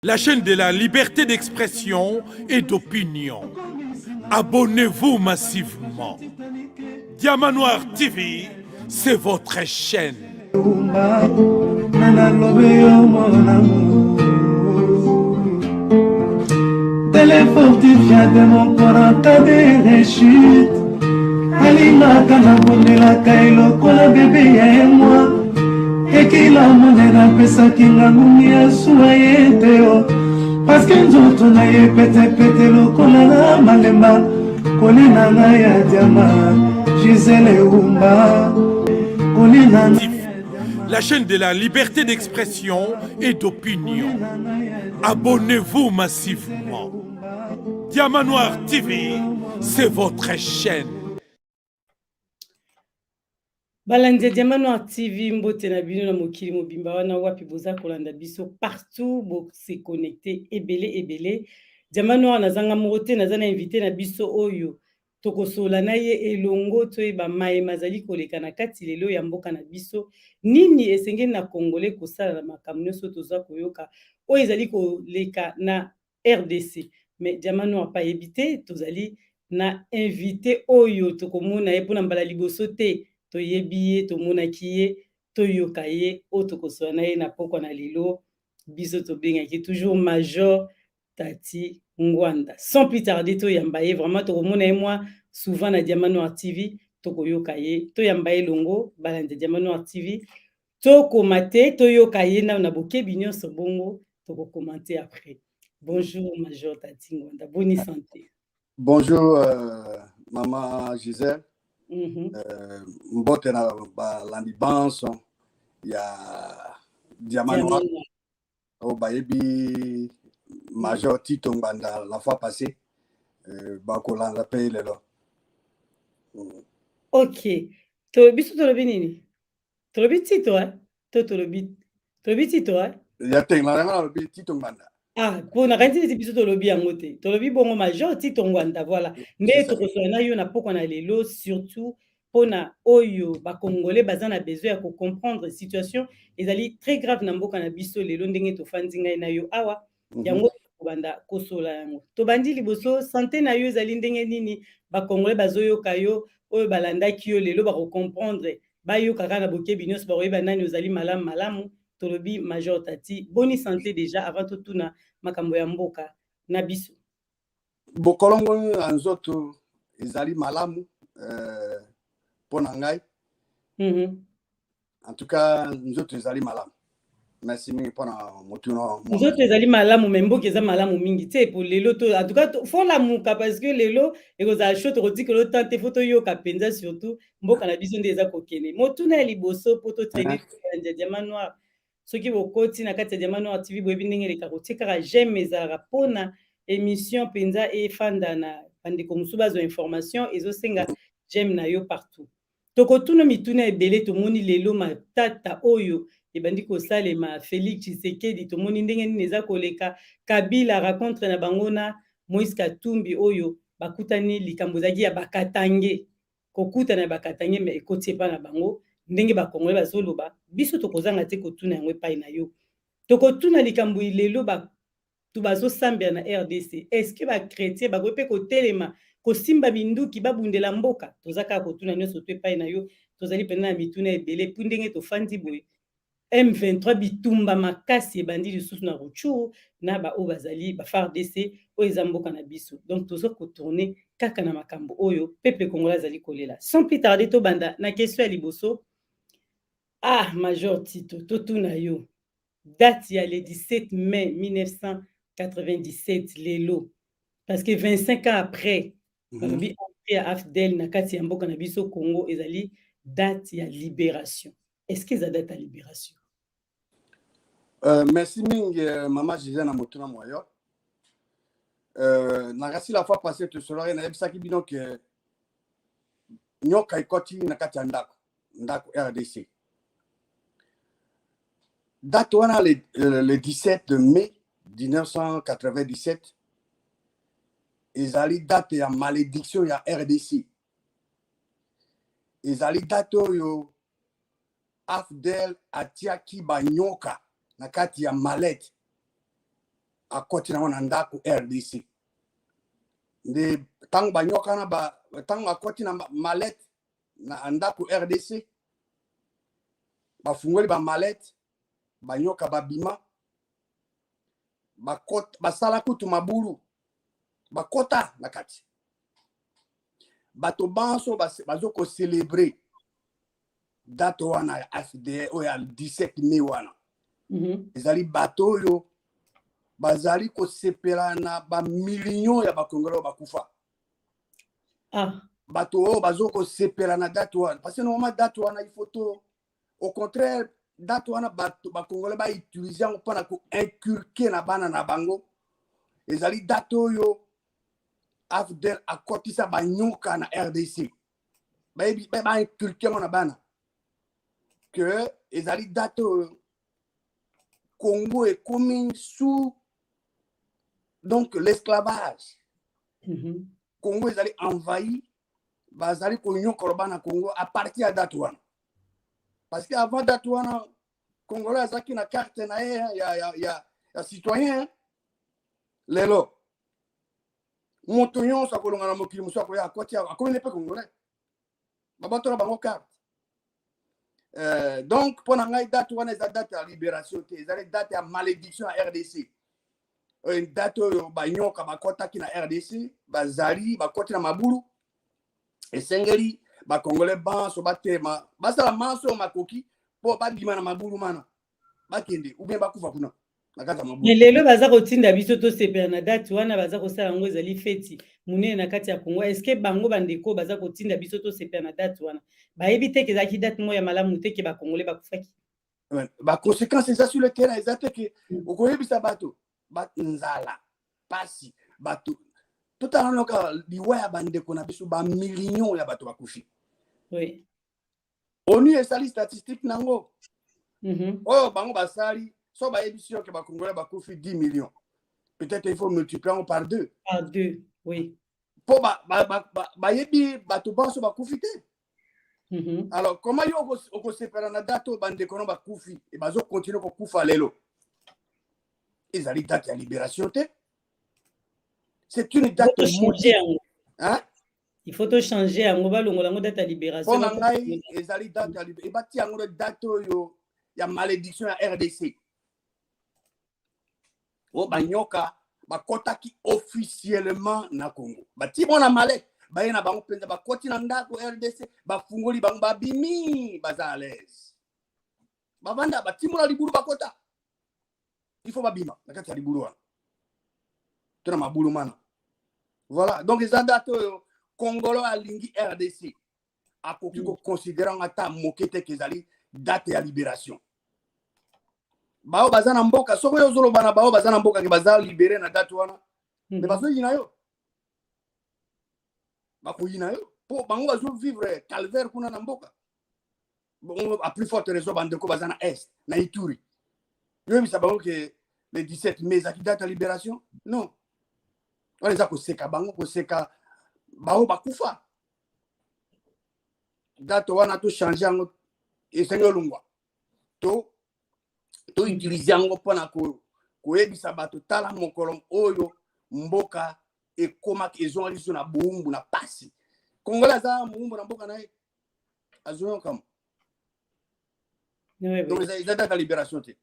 La chaîne de la liberté d'expression et d'opinion. Abonnez-vous massivement. Diamant Noir TV, c'est votre chaîne. Téléfortifia de mon corps des rechutes. Alimaka na bondelaka elokola bebe ya moi. Ekila monena pesaki nga ngumi ya suwa ye te o. Paske nzoto na ye pete pete lokola na malemba. Kolina na ya diama Gisele Umba. Kolina na la chaîne de la liberté d'expression et d'opinion. Abonnez-vous massivement. Diamant Noir TV, c'est votre chaîne. Balandi Diamant Noir TV, mbote na bino na mokili mobimba wana wapi boza kolanda biso partout bo se connecter ebele. Diamant Noir nazanga morote nazana invité na biso oyo. Tokosola na ye elongo toyeba maye mazali koleka na kati lelo ya mboka na biso nini esengeli na congolais kosala na makambo nyonso toza koyoka oyo ezali koleka na RDC mais Diamant Noir pa ebite tozali na invité oyo tokomona ye pona mbala liboso te toyebi ye tomonaki ye toyoka ye oyo tokosola na ye na pokwa na lelo biso tobengaki toujours Major Tati Ngwanda. Sans plus tarder, to yambaye vraiment to komona ye moi souvent na Diamant Noir TV to koyoka ye to yambaye longo balande Diamant Noir TV to komate to yoka ye na bokebi nyonso bongo to ko commenter après. Bonjour Major Tati Ngwanda, bonne santé. Bonjour maman Gisèle. Mbote na balandi banso ya Diamant Noir. Au bayebi Major Tito Ngwanda la fois passée, bakolanda paye lelo. Ok. Tolobi so tolobi nini? Tolobi Tito tolobi Tito Ya teng la ngalobi Tito Ngwanda. Ah, pour na kanti biso tolobi yango te. Tolobi bongo Major Tito Ngwanda voilà. Nde tokosola na yo na poko na lelo surtout pona oyo ba congolais bazana besoin ya ko comprendre situation ezali très grave na mboka na biso lelo ndenge to fandi ngai na yo awa. Yango banda kosola yango tobandi liboso santé na yo ezali ndenge nini bakongole bazoyoka yo oyo balandaki yo lelo comprendre bayoka kaka na bokebi nyonso bakoyeba nani ozali malamu tolobi Major Tati boni santé déjà avant totuna makambo ya mboka na biso bokolongo anzoto ezali malamu pona ngai en tout cas nzoto ezali malamu. Merci mingi pona motuno nzoto ezali malamu mais mboka eza malamu mingi te pour lelo to en tout cas faut la muka parce que lelo ekozala chaud to que le temps te faut to yoka penza surtout mboka na biso nde eza kokene motuna liboso po to traîner Diamant Noir soki bokoti na kati ya Diamant Noir TV boyebi ndenge leka kotikaka j'aime ezalaka pona émission penza efanda na bandeko mosusu bazo information ezosenga j'aime na yo partout tokotuna mituna ebele tomoni lelo matata oyo ebandi kosalema Félix Tshisekedi tomoni ndenge nini eza koleka Kabila rencontre na bango na Moïse Katumbi oyo bakutani likambo zaki ya bakatange kokutana na bakatange mais ekoti pa na bango ndenge bakongole bazoloba biso tokozanga te kotuna yango epai na yo tokotuna likambo ilelo tu bazosambela na RDC est-ce que ba chrétien bakoki pe kotelema kosimba binduki babundela mboka tozaka kotuna nyonso to epai na yo tozali pena na mituna ebele pu ndenge tofandi boye M23 bitumba makasi ebandi lisusu na Rutshuru na ba oyo bazali ba FARDC oyo eza mboka na biso donc tozo kotourner kaka na makambo oyo peuple congolais azali kolela sans plus tarder to banda na question ya liboso. Ah Major Tito totuna yo date ya le 17 mai 1997 lelo parce que 25 ans après balobi entrée ya AFDEL na kati ya mboka na biso Congo ezali date ya libération. Est-ce que ça date à libération? Merci mingi maman Gisèle na motuna moyo. Nakasi la fois passée te solari na ebisaki bino que nyoka ikoti na kati ya ndako RDC. Date wana le 17 mai 1997 ezali date ya malédiction ya RDC. Ezali date oyo AFDEL atiaki banyoka na kati ya malette akoti nango na ndako RDC nde ntango banyoka na ntango akoti na malete na ndako RDC bafungoli bamalete banyoka babima basala kutu mabulu bakota na kati bato banso bazo ko célébrer date wana ya AFDL oyo ya 17 mai wana ezali bato oyo bazali kosepela na bamillion ya bakongolo bakufa bato oyo bazo kosepela na date wana parce que normalement date wana il faut to au contraire date wana bato bakongolo bautilize yango mpona koinculke na bana na bango ezali date oyo AFDL akotisa banyoka na RDC bainculke yango na bana que ezali date oyo Congo est commis sous donc l'esclavage. Congo est allé envahi, bazali konyo korobana Congo à partir de Datouane. Parce qu'avant Datouane, Congolais azaki na carte na ya citoyen lelo. Motonyon sa kolonga na mokili muso ko ya koti akomi ne pe Congolais. Babato na bango carte. Donc, pour la date, on a une date à libération, une date à malédiction à RDC. Une date où Bagnon, Kabakota qui na RDC, Bazali, Bakoti na Mabulu, et Sengeli, Bakongolais, Ban, Sobatema, Basala Manso, Makoki, pour Badima na Mabulu Mana, Bakende, ou bien Bakoufa Kuna. Mais lelo baza kotinda biso to sepela na date wana baza kosala yango ezali feti munene na kati ya Congo. Est-ce que bango bandeko baza kotinda biso to sepela na date wana bayebi te ke ezalaki date moya malamu te ke bakongole bakufaki baconséquence eza sur le terrain eza te ke okoyebisa bato nzala pasi bato totalanoka liwa ya bandeko na biso bamillion ya bato bakufi. Oui. ONU esali statistique nango oyo bango basali so bayebi sûr que bakongolais bakufi 10 millions. Peut-être il faut multiplier par 2. Par 2, oui. Po bayebi bato banso bakufi te. Alors comment yo oko sepela na date bandeko no bakufi et bazo continuer ko kufa lelo. Ezali date ya libération te. C'est une date changer. Hein? Il faut to changer yango balongola ngo date ya libération. Pona ngai ezali date ya libération. Ebati yango date yo ya malédiction ya RDC. O banyoka bakotaki officiellement na Congo. Bati bona malek baye na bango penza bakoti na ndako RDC bafungoli bango babimi baza à l'aise. Babanda batimula libulu bakota. Il faut babima na kati ya libulu wana. Tuna mabulu mana. Voilà, donc les date Congolo alingi RDC akoki ko considérant ata mokete kezali date ya libération. Bao bazana mboka soko yo zolo bana bao bazana mboka ke bazala libérer na date wana mais bazo yina yo bako yina yo po bango bazo vivre calvaire kuna na mboka bon à plus forte raison bande ko bazana est na Ituri yo bisa bango ke le 17 mai za date ya libération non on les a ko seka bango ko seka bao bakufa date wana to changer ngo esengolungwa to utiliser yango pona koyebisa bato tala mokolo oyo mboka ekomaki ezonga liso na buumbu na pasi Congolais aza buumbu na mboka na ye azonga kama donc eza date ya libération te.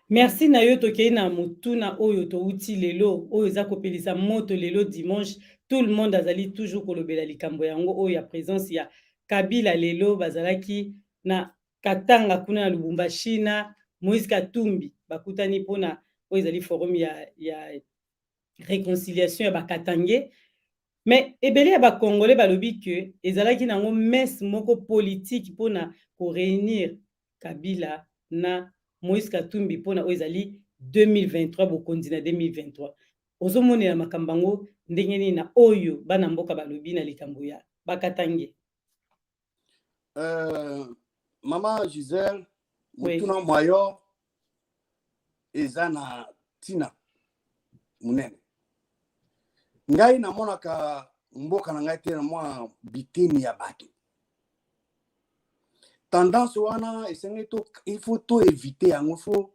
Merci na yo tokei na mutuna oyo touti lelo oyo eza kopelisa moto lelo dimanche tout le monde azali toujours kolobela likambo yango oyo ya présence ya Kabila lelo bazalaki na Katanga kuna na Lubumbashi na Moïse Katumbi bakutani pona oyo ezali forum ya réconciliation ya bakatange mais ebele ya bakongolais balobi ke ezalaki nango messe moko politique pona ko réunir Kabila na Moïse Katumbi pona oyo ezali 2023 bokondi na 2023 ozomonela makambo yango ndenge nini na oyo bana mboka balobi na likambo ya bakatange. Maman Gisèle mutuna mwayo eza na tina munene ngai namonaka mboka na ngai te na mwa biteni ya bato tendance wana esengi to il faut to éviter yango faut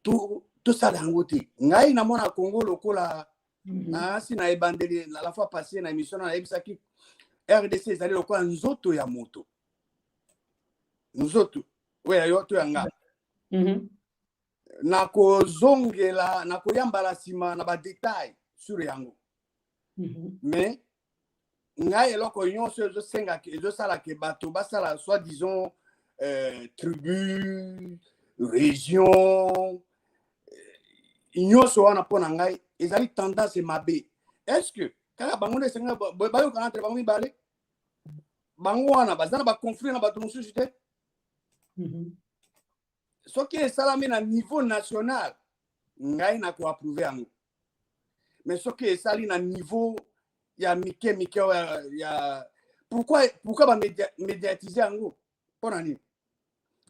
tout ça dans côté ngai na mona Congo lokola na si na ebandeli la fois passée na émission na ebisaki RDC ezali lokola nzoto ya moto nzoto we yoto yanga na kozongela na koyambala sima na ba détail sur yango mais ngai eloko nyonso ezosenga ezosala ke bato basala soit disons tribu région nyonso wana mpona ngai ezali tendance mabe. Est-ce que kaka bango nde esenga bayokana entre bango mibale bango wana baza na baconflit na bato mosusu te soki esalami na niveau national ngai na koapprouve yango mais soki esali na niveau ya mike ya pourquoi bamédiatize yango mpona nini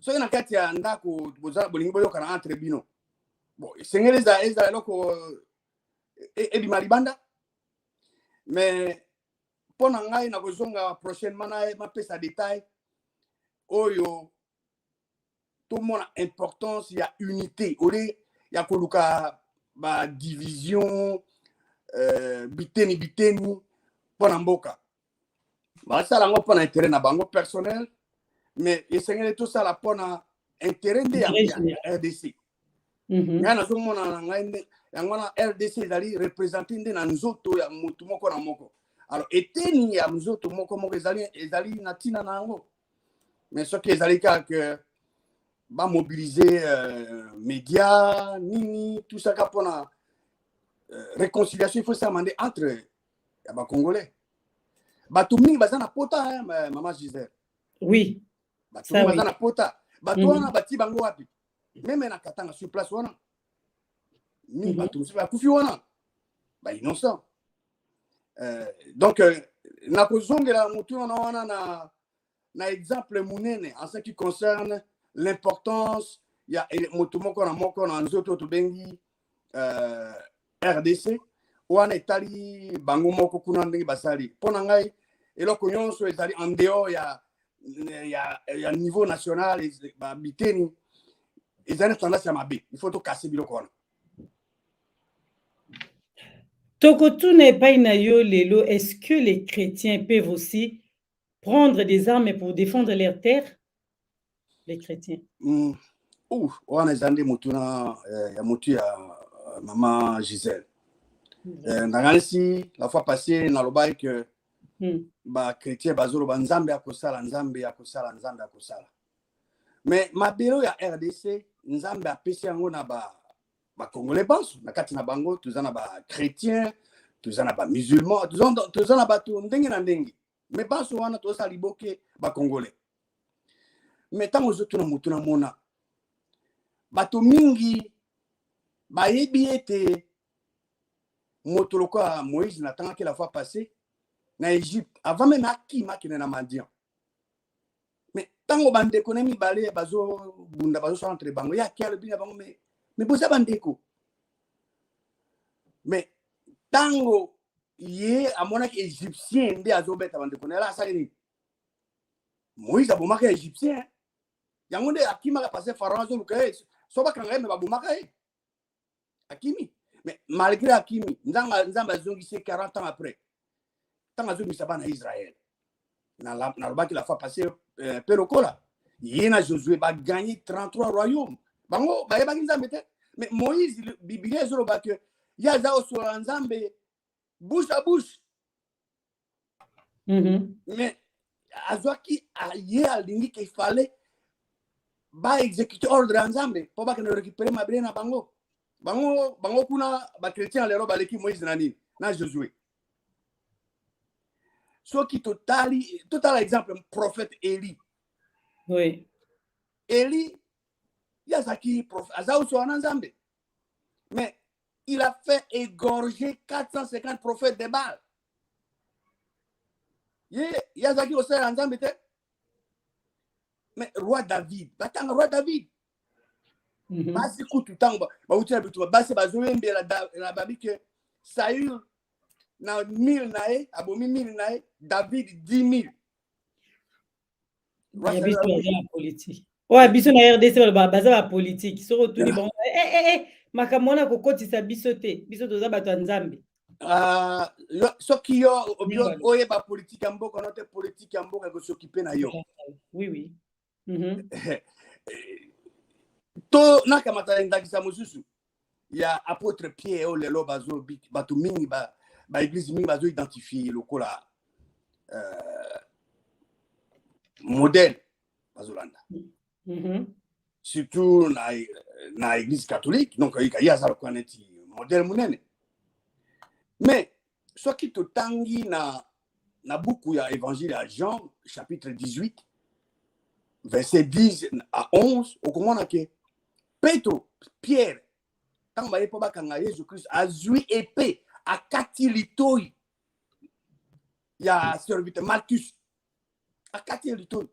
soki na kati ya ndako bozala bolingi boyokana entre bino bon esengeli ezala eloko ebima libanda mais mpona ngai na kozonga prochainement na mapesa détail oyo tomona importance ya unité ole ya koluka ba division biteni mpona mboka basala yango mpona intérêt na bango personnel mais esengeli tosala mpona intérêt nde ya RDC ngai nazomona na ngai yango na RDC ezali représente nde na nzoto ya motu moko na moko alors eteni ya nzoto moko ezali na ntina na yango mais soki ezali kaka bamobiliser média nini tout ça mpona réconciliation il faut s'amender entre ya bacongolais bato mingi baza na pota mama Gisèle oui bato mingi baza na pota bato wana bati bango wapi meme na katanga sur place wana mingi bato mosusu bakufi wana ba innocent donc na kozongela motu wana na exemple munene en ce qui concerne l'importance ya motu moko na nzoto tobengi RDC wana etali bango moko kuna ndenge basali mpona ngai eloko nyonso ezali en dehors ya niveau national biteni ezali tendance ya mabe il faut tokase biloko wana tokotuna epai na yo lelo est-ce que les chrétiens peuvent aussi prendre des armes pour défendre leur terre les chrétiens wana eza nde motu ya motu ya mama Gisèle nakanisi la fois passée nalobaki que bachrétien bazoloba nzambe akosala mais mabelo ya RDC nzambe apesi yango na bacongolais banso na kati na bango toza na bachrétien toza na bamusulman toza na bato ndenge na ndenge mais banso wana tozosala liboke bacongolais mais ntango ozotuna motu na mona bato mingi bayebi ete moto lokola Moïse natangaki la fois passée na Égypte avant même akima akende na Madian mais tango bandeko na mibale bazobunda bazosala entre bango yaki alobi na bango mais boza bandeko mais tango ye amonaki égyptien nde azobeta bandeko na ye asali nini Moïse abomaka égyptien yango nde akimaka passé pharaon azoluka ye so bakanga ye me babomaka ye akimi mais malgré akimi nzambe azongisi 40 ans après tant azongisa bana Israël nalobaki la fois passée pe lokola ye na Josué bagagné 33 royaumes bango bayebaki nzambe te mais Moïse Biblia ezoloba que ye aza osola nzambe bouche à bouche mais azwaki ye alingi qu'il fallait exécuter ordre ya nzambe mpo bakende récupérer mabele na bango kuna bachrétien lero baleki Moïse na nini na Josué soki totala exemple prophète Élie oui Élie yazaki prophète aza osola na nzambe mais il a fait égorger 450 prophètes de Baal yazaki osala na nzambe te mais roi David batanga roi David basi kutu tango bauti na bitu basi bazoyembela na babi que Saül na 1000 na ye abomi 1000 na ye David 10 000 politique ouais biso na RDC baza ba politique so retourner bon makambo wana kokotisa biso te biso toza bato ya nzambe soki yo oyeba politike ya mboka no te politike ya mboka ekosokipe na yo oui to nakamata ndakisa mosusu ya apôtre Pierre oyo lelo bato mingi baeglise mingi bazoidentifie lokola modèle bazolanda surtout na église catholique donc ye aza lokola neti modèle monene mais soki totangi na buku ya évangile ya Jean chapitre 18 verset 10 à 11 okomona ke Petro Pierre ntango baye mpo bakanga Yesu Christ azwi epée akati litoi ya serviteur Malchus akati litoi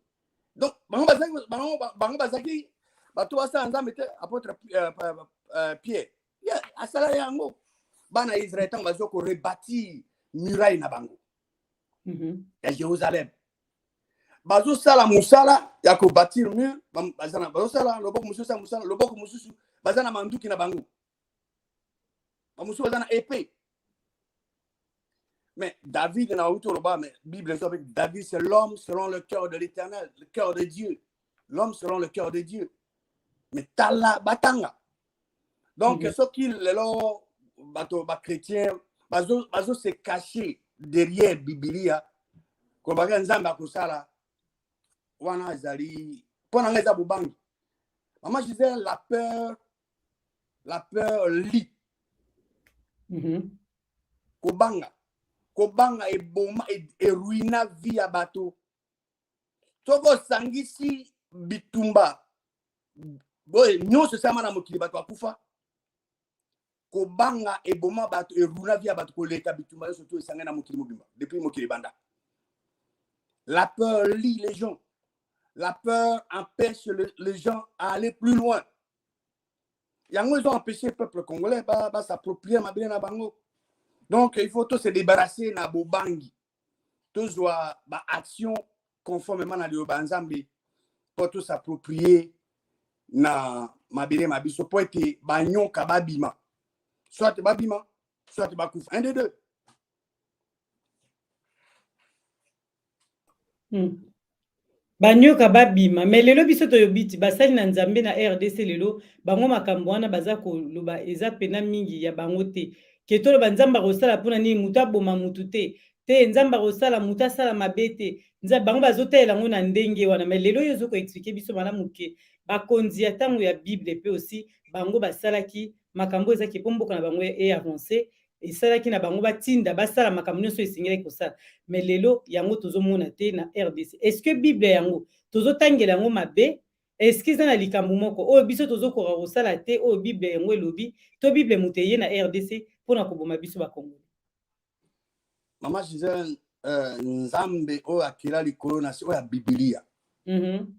donc bango bazaki bato basala nzambe te apôtre Pierre asala yango bana Israël ntango bazwa korebâtir muraille na bango ya Jérusalem bazosala mosala ya kobâtir mur bazosala loboko mosusu mosala loboko mosusu baza na manduki na bango bamosusu baza na épée mais David na auto loba mais Bible avec David c'est l'homme selon le cœur de l'Éternel le cœur de Dieu l'homme selon le cœur de Dieu mais tala batanga donc ce qui lelo bato ba chrétien bazo se cacher derrière Biblia ko baka nzambe akosala wana ezali pona ngeza bubangi maman Gisèle la peur lit kobanga eboma eruina vie ya bato toko sangisi bitumba boye nyonso sama na mokili bato akufa kobanga eboma bato eruina vie ya bato koleka bitumba nyonso to esanga na mokili mobimba depuis mokili banda. La peur lie les gens. La peur empêche les gens à aller plus loin. Ils ont empêché le peuple congolais de s'approprier ma bien à Bango. Donc, il faut tous se débarrasser de Bobangi. Tous doivent action conformément à l'Obanzambi pour tous s'approprier na mabire mabiso pour être bagnon kababima. Soit babima, soit bakouf. Un des deux. Banyoka babima mais lelo biso toyobiti basali na nzambe na RDC lelo bango makambo wana baza koloba eza pena mingi ya bango te ke toloba nzamba kosala mpona nini mutu aboma mutu te nzamba kosala mutu asala mabe te nzambe bango bazotela yango na ndenge wana mais lelo oyo ozokoexplike biso malamu ke bakonzi ya ntango ya bible mpe aussi bango basalaki makambo ezaki mpo mboka na bango avance esalaki na bango batinda basala makambo nyonso esengelaki kosala mais lelo yango tozomona te na RDC. Est-ce que bible yango tozotangela yango mabe est-ce que eza na likambo moko oyo biso tozokoka kosala te oyo bible yango elobi to bible moto eye na RDC mpona koboma biso bakongoli? Mama Gisèle nzambe oyo akela likolo na se oyo ya bibilia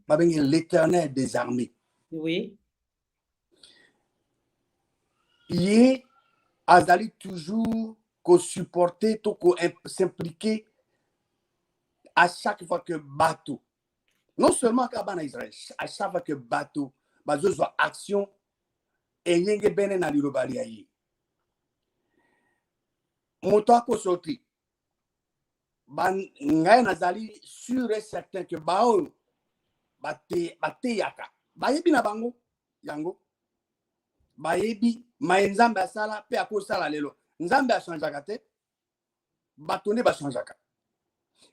babengi l'éternel des armées. Oui. Ye azali toujours qu'on supporter, tout qu'on s'impliquer à chaque fois que bateau. Non seulement à Israël, à chaque fois que bateau, bateau soit action et yenge bene na lirobali ayi. Moto ako sorti. Ban ngai nazali sûr et certain que bao bate yaka. Bayebi na bango yango. Bayebi maenzambe asala pe akosala lelo. Nzambe achangeaka te batone bachangeaka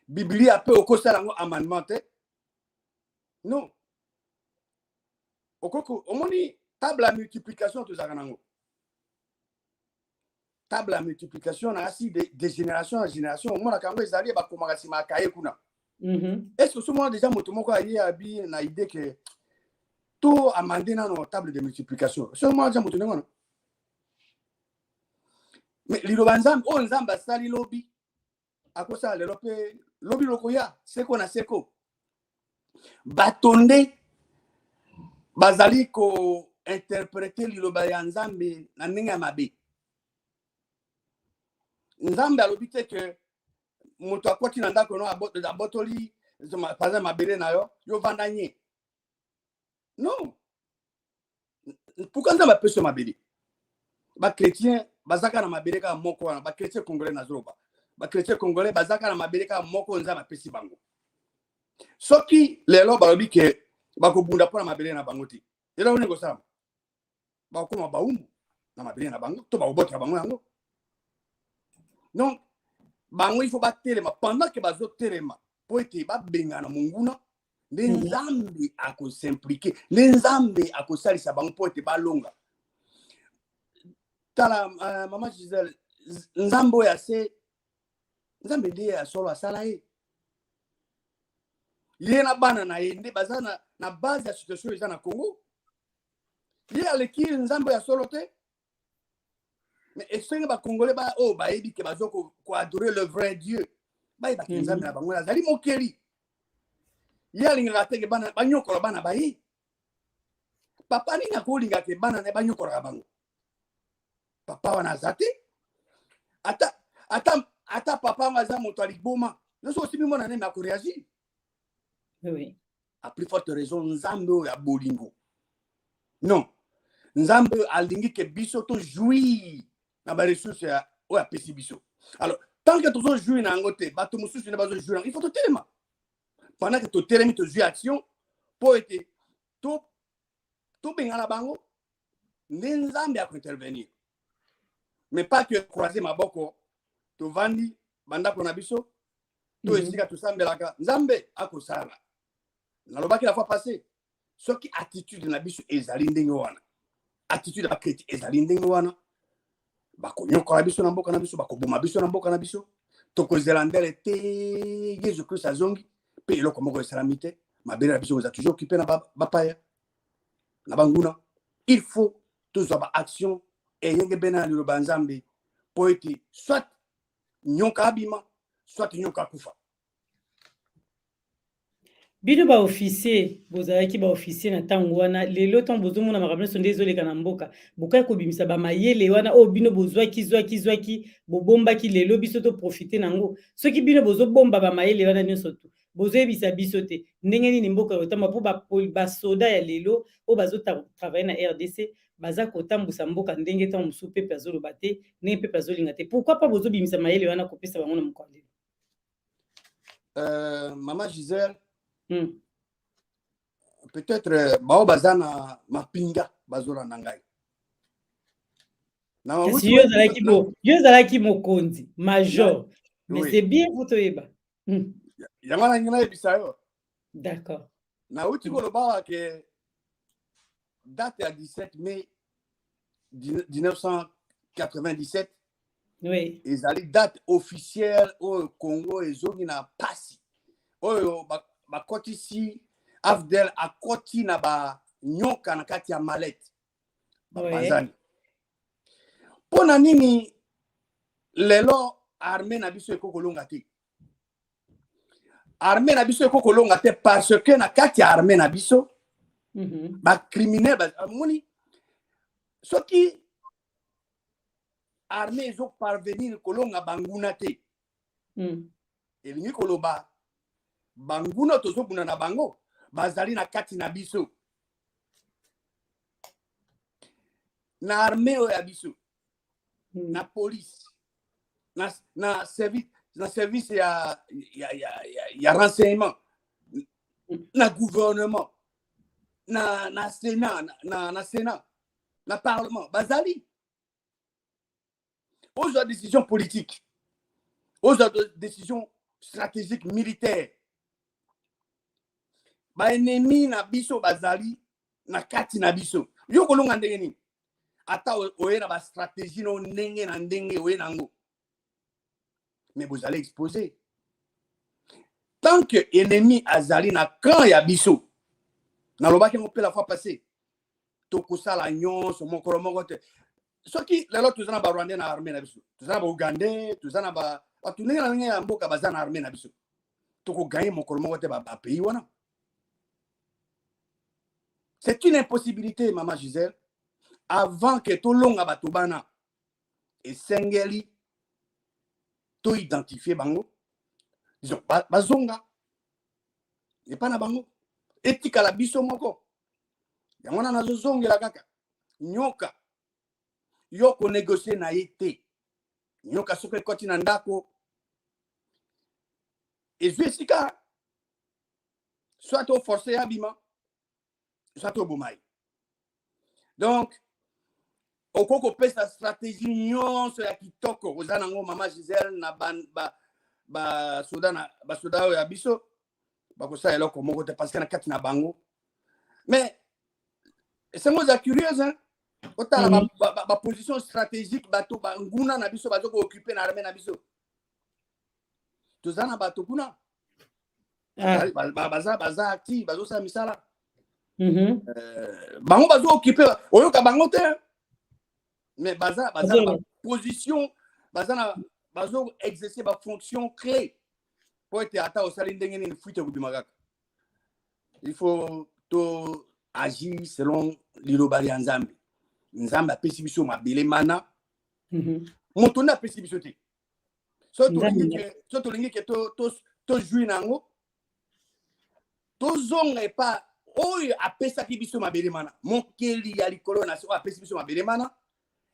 biblia pe okosala ngo amendement te non okoko omoni table à multiplication tozaka nango table à multiplication na asi de génération en génération omona kango ezali bakomaka sima akaye kuna est-ce que souvent déjà moto moko aye abi na idée que tout amender na no table de multiplication seulement déjà moto nengo. Mais liloba nzambe o nzambe asali lobi akosala lelo pe lobi lokoya seko na seko batonde bazali ko interpréter liloba ya nzambe na ndenge ya mabe. Nzambe alobi te ke moto akoti na ndako no abotoli par exemple mabele na yo vanda nye non pourquoi nzambe apesi mabele chrétien bazaka na mabele ka moko wana chrétien congolais na zoroba chrétien congolais bazaka na mabele ka moko nzambe apesi bango soki lelo balobi ke bakobunda pona mabele na bango te ela one kosala bakoma baumbu na mabele na bango to bakobotela bango yango donc bango il faut batelema pendant que bazotelema po ete babengana monguna nde nzambe akosimplike nde nzambe akosalisa bango po ete balonga tala mama Gisèle nzambe oyo ase nzambe nde ya solo asala ye ye na bana na ye nde baza na base ya situation eza na Congo ye aleki nzambe ya solo te mais esenge bakongole oyo bayebi ke bazo koadorer le vrai Dieu bayebaki nzambe na bango azali mokeli ye alingaka teke bana banyokola bana baye papa nini akolingaka ke bana na banyokolaka bango papa wana aza te ata papa ngo aza moto aliboma nyonso osimbi mwana neme akoreagir a plus forte raison nzambe oyo ya bolingo non nzambe alingi ke biso tozwir na baressource oyo apesi biso alors tant que tozojwir na yango te bato mosusu nde bazojwir yango il faut totelema pendant que totelemi tozwi action mpo ete tobengana bango nde nzambe akointervenir mais pas que croiser maboko tovandi bandako na biso to esika tosambelaka nzambe akosala nalobaki la fois passée soki attitude na biso ezali ndenge wana attitude ya bakreti ezali ndenge wana bakonyokola biso na mboka na biso bakoboma biso na mboka na biso tokozela ndele te Yesu Christ azongi mpe eloko moko esalami te mabele na biso eza toujours occupé na bapaya na banguna il faut tozwa baaction eyenge bena na liloba nzambe mpo ete soit nyoka abima soit nyoka akufa bino baofficier bozalaki baofficier na ntango wana lelo ntango bozomona makambo nyonso nde ezoleka na mboka bokai kobimisa bamayele wana oyo bino bozwaki bobombaki lelo biso toprofite nango soki bino bozobomba bamayele wana nyonso tu bozoyebisa biso te ndenge nini mboka yotamba mpo basoda ya lelo oyo bazotravaille na RDC baza kotambusa mboka ndenge ntango mosusu pepe azoloba te ndenge pepe azolinga te pourquoi pas bozobimisa mayele wana kopesa bango na mokolo lelo mama Gisèle peut-être bao baza na mapinga bazolanda ngai kasi yo ozalaki mokonzi major mais c'est bien po toyeba yango nangi nayebisa yo d'accord nauti koloba ke date ya 17 mai 1997 oui ezali date officielle oyo Congo ezongi na pasi oyo bakotisi Afdel akoti na banyoka na kati ya malete bapanzani mpona nini lelo armée na biso ekokolonga te armée na biso ekokolonga te parce que na kati ya armée na biso bacriminel moni soki armée ezoparvenir kolonga banguna te elingi koloba banguna tozobuna na bango bazali na kati na biso na armée oyo ya biso na police na service ya renseignement na gouvernement na sénat na sénat na parlement bazali aux décisions politiques aux décisions stratégiques militaires baennemi na biso bazali na kati na biso yo kolonga ndenge nini ata oye na bastratégie no ndenge na ndenge oye nango mais vous allez exposer tant que ennemi azali na camp ya biso nalobaki ngo mpe la fois passée tokosala nyonso mokolo moko te soki lelo toza na barwandais na armée na biso toza na baugandais toza na bato ndenge na ndenge ya mboka baza na armée na biso tokoganye mokolo moko te bapays wana. C'est une impossibilité, Maman Gisèle. Avant que tout le monde bato bana et sengeli to identifier bango, disons bazonga et pas na bango etika la biso moko yango na nazozongela kaka nyoka yo ko négocier na été nyoka soki koti na ndako ezwi esika soit au forcé abima soit au bomai. Donc okoko pesa stratégie nyonso ya kitoko oza nango mama Gisèle na ba soda ya biso bakosala eloko moko te parce que na kati na bango mais c'est moi curieuse hein otala ba position stratégique bato nguna na biso bazo ko occuper na armée na biso tozana bato kuna baza actif bazo sa misala bango bazo occuper oyoka bango te mais baza na position bazo exercer ba fonction clé pour être ata osali ndenge nini fuite kubimakaka il faut to agir selon liloba ya nzambe nzambe apesi biso mabele mana moto na apesi biso te so tolingi ke to jouir nango tozonga epa oyo apesaki biso mabele mana mokeli ya likolo na so apesi biso mabele mana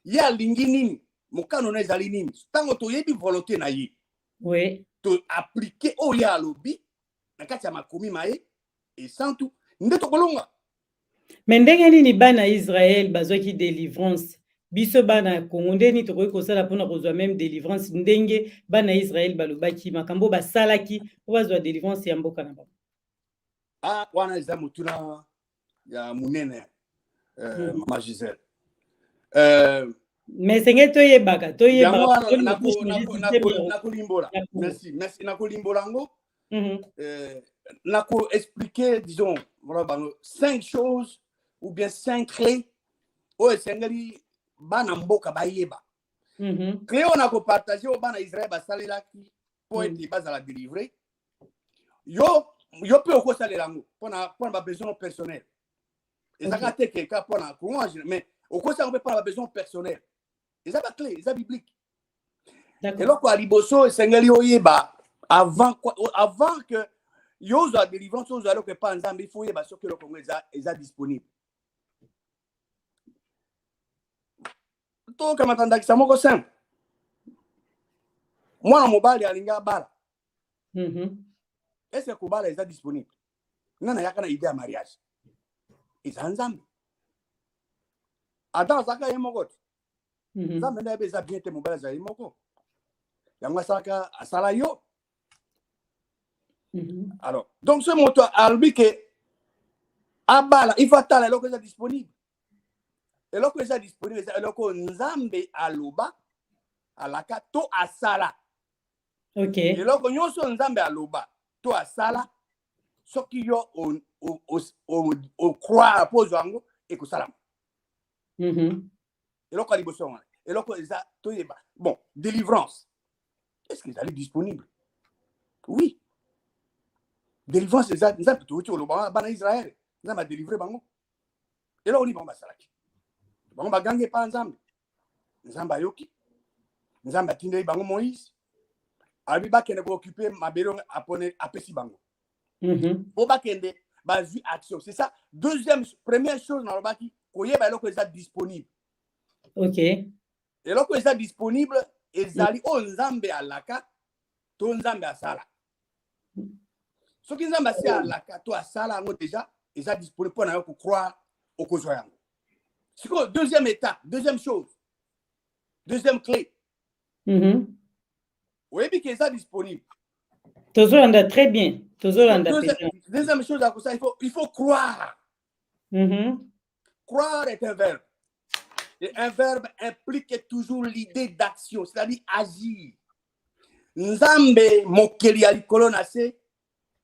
ye alingi nini mokano na ezali nini ntango toyebi volonté na ye to appliquer oyo alobi na kati ya makomi maye esantu nde tokolonga. Mais ndenge nini bana Israël bazwaki délivrance biso bana Congo ndeni tokoki kosala mpona kozwa même délivrance ndenge bana Israël balobaki makambo basalaki po bazwa délivrance ya mboka na bango. Wana eza motuna ya munene mama Gisèle mais senge toyebaka nakolimbola merci nakolimbola ngo nako expliquer disons voilà 5 choses ou bien 5 clés oyo esengeli bana mboka bayeba clé on nako partager o bana Israël basalelaki po ete bazala délivrer yo pe okosalela ngo pona ba besoin personnel ezaka te keka pona Congo mais okosa ngo pona ba besoin personnel ezaba clé ezaba biblique eloko ya liboso esengeli oyeba avant que yozo a délivrance yozo alors que pas nzambe il faut yeba soki eloko ngo eza disponible to kama tandakisa moko simple mwana mobali alinga bala est-ce que kobala eza disponible nana yaka na idée ya mariage eza nzambe ata azaka ye moko te nzambe nde yebe eza bien te mobali azali moko yango asala yo. Alors donc ce moto alobi ke abala il faut atala eloko eza disponible eloko eza disponible eza eloko nzambe aloba alaka to asala eloko nyonso nzambe aloba to asala soki yo o croire pose yango ekosalama eloko liboso wana eloko eza toyeba bon délivrance est-ce qu'ils allaient disponible oui délivrance eza nzambe touti oloba bana Israël nzambe a délivré bango eloko ni bango basalaki bango bagange pa nzambe nzambe ayoki nzambe atindeli bango Moïse abi bakende ko occuper mabelo apone apesi bango po bakende bazwi action c'est ça première chose na lobaki koyeba eloko eza disponible eloko eza disponible ezali o nzambe alaka to nzambe asala soki nzambe asi alaka to asala yango déjà eza disponible pour na yo ko croire okozwa yango siko deuxième étape deuxième chose deuxième clé oyebi ke eza disponible tozolanda très bien tozolanda deuxième chose à ça il faut croire croire est un verbe et un verbe implique toujours l'idée d'action c'est-à-dire agir nzambe mokeli ya likolo na se